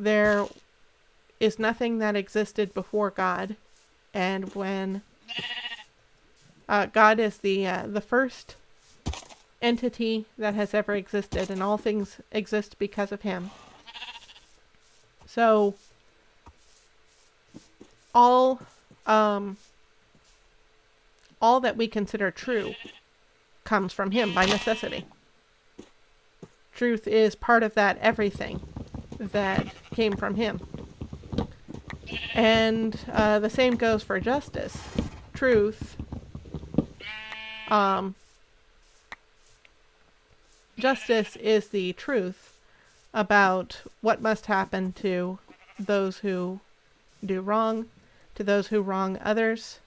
A: There is nothing that existed before God, and when God is the first entity that has ever existed, and all things exist because of him. So all that we consider true comes from him by necessity. Truth is part of that everything that came from him. And the same goes for justice. Truth, justice is the truth about what must happen to those who do wrong, to those who wrong others.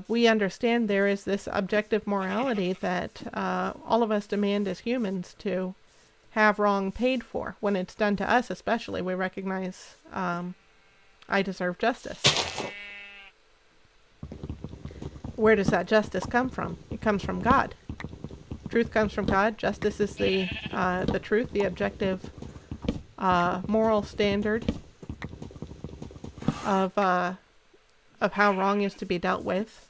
A: We understand there is this objective morality that all of us demand as humans to have wrong paid for. When it's done to us especially, we recognize I deserve justice. Where does that justice come from? It comes from God. Truth comes from God. Justice is the truth, the objective moral standard of how wrong is to be dealt with.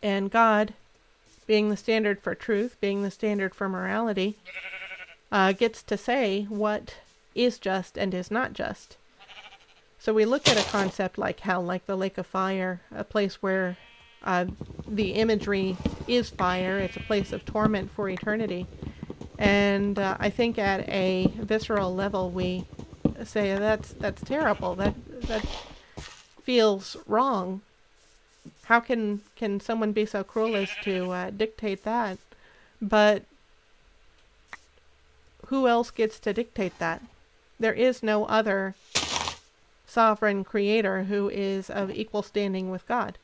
A: And God, being the standard for truth, being the standard for morality, gets to say what is just and is not just. So we look at a concept like hell, like the lake of fire, a place where the imagery is fire. It's a place of torment for eternity. And I think at a visceral level we say that's terrible. That feels wrong. How can someone be so cruel as to dictate that? But who else gets to dictate that? There is no other sovereign creator who is of equal standing with God.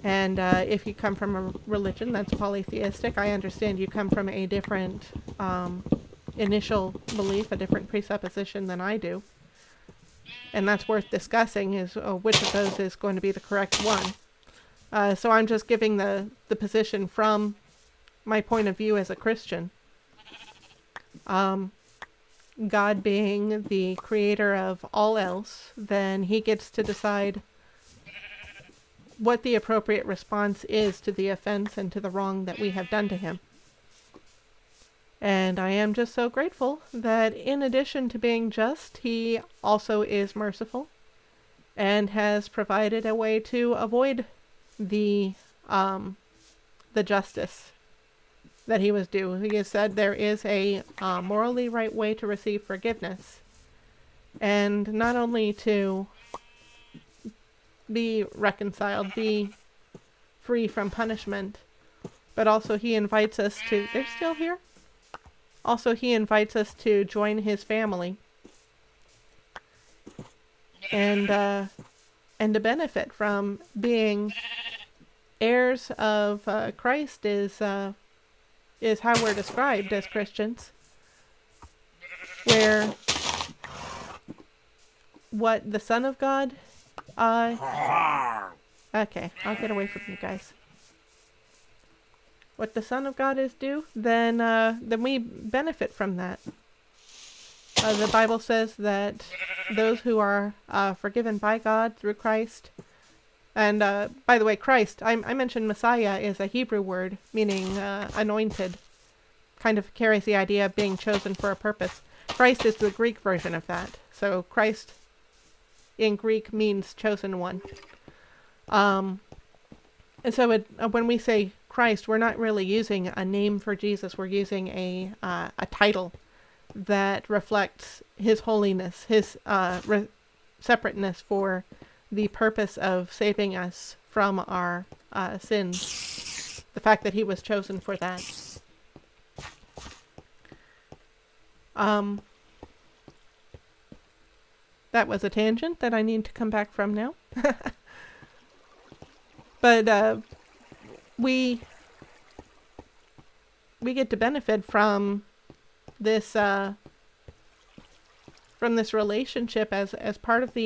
A: And if you come from a religion that's polytheistic, I understand you come from a different initial belief, a different presupposition than I do. And that's worth discussing, is which of those is going to be the correct one. So I'm just giving the position from my point of view as a Christian. God being the creator of all else, then he gets to decide what the appropriate response is to the offense and to the wrong that we have done to him. And I am just so grateful that in addition to being just, he also is merciful. and has provided a way to avoid the justice that he was due. He has said there is a morally right way to receive forgiveness, and not only to be reconciled, be free from punishment, but also he invites us to... They're still here? Also, he invites us to join his family and to benefit from being heirs of Christ is how we're described as Christians, where what the Son of God... okay, I'll get away from you guys. What the Son of God is due, then we benefit from that. The Bible says that those who are forgiven by God through Christ, and by the way, Christ, I mentioned Messiah is a Hebrew word meaning anointed, kind of carries the idea of being chosen for a purpose. Christ is the Greek version of that. So Christ in Greek means chosen one. And so when we say Christ, we're not really using a name for Jesus. We're using a title that reflects his holiness, his separateness for the purpose of saving us from our sins. The fact that he was chosen for that. That was a tangent that I need to come back from now. But we get to benefit from this relationship as part of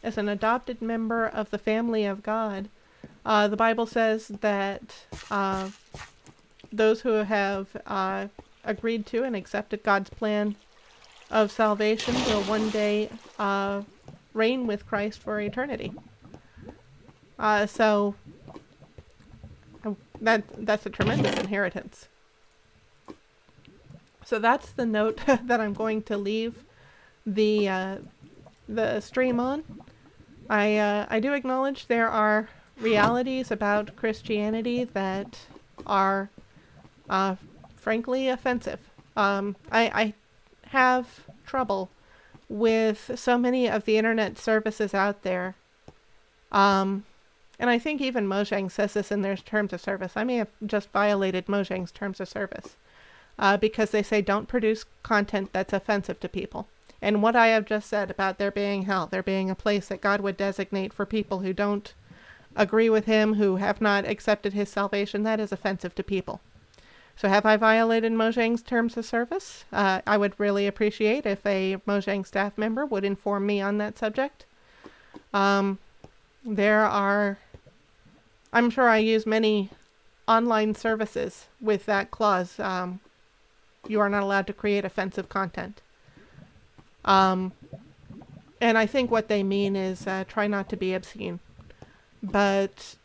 A: as an adopted member of the family of God. The Bible says that those who have agreed to and accepted God's plan of salvation will one day reign with Christ for eternity. So that's a tremendous inheritance. So that's the note that I'm going to leave the stream on. I do acknowledge there are realities about Christianity that are frankly offensive. I have trouble with so many of the internet services out there. And I think even Mojang says this in their terms of service. I may have just violated Mojang's terms of service because they say don't produce content that's offensive to people. And what I have just said about there being hell, there being a place that God would designate for people who don't agree with him, who have not accepted his salvation, that is offensive to people. So have I violated Mojang's terms of service? I would really appreciate if a Mojang staff member would inform me on that subject. There are... I'm sure I use many online services with that clause. You are not allowed to create offensive content. And I think what they mean is try not to be obscene. But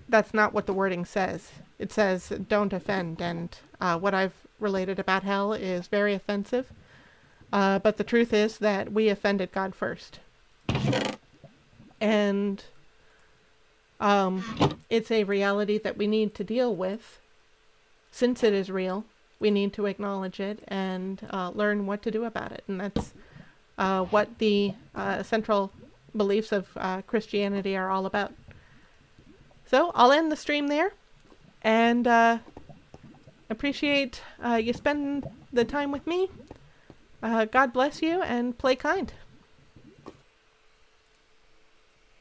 A: that's not what the wording says. It says don't offend. And what I've related about hell is very offensive. But the truth is that we offended God first. And... it's a reality that we need to deal with. Since it is real, we need to acknowledge it and learn what to do about it. And that's what the central beliefs of Christianity are all about. So I'll end the stream there, and appreciate you spending the time with me. God bless you, and play kind.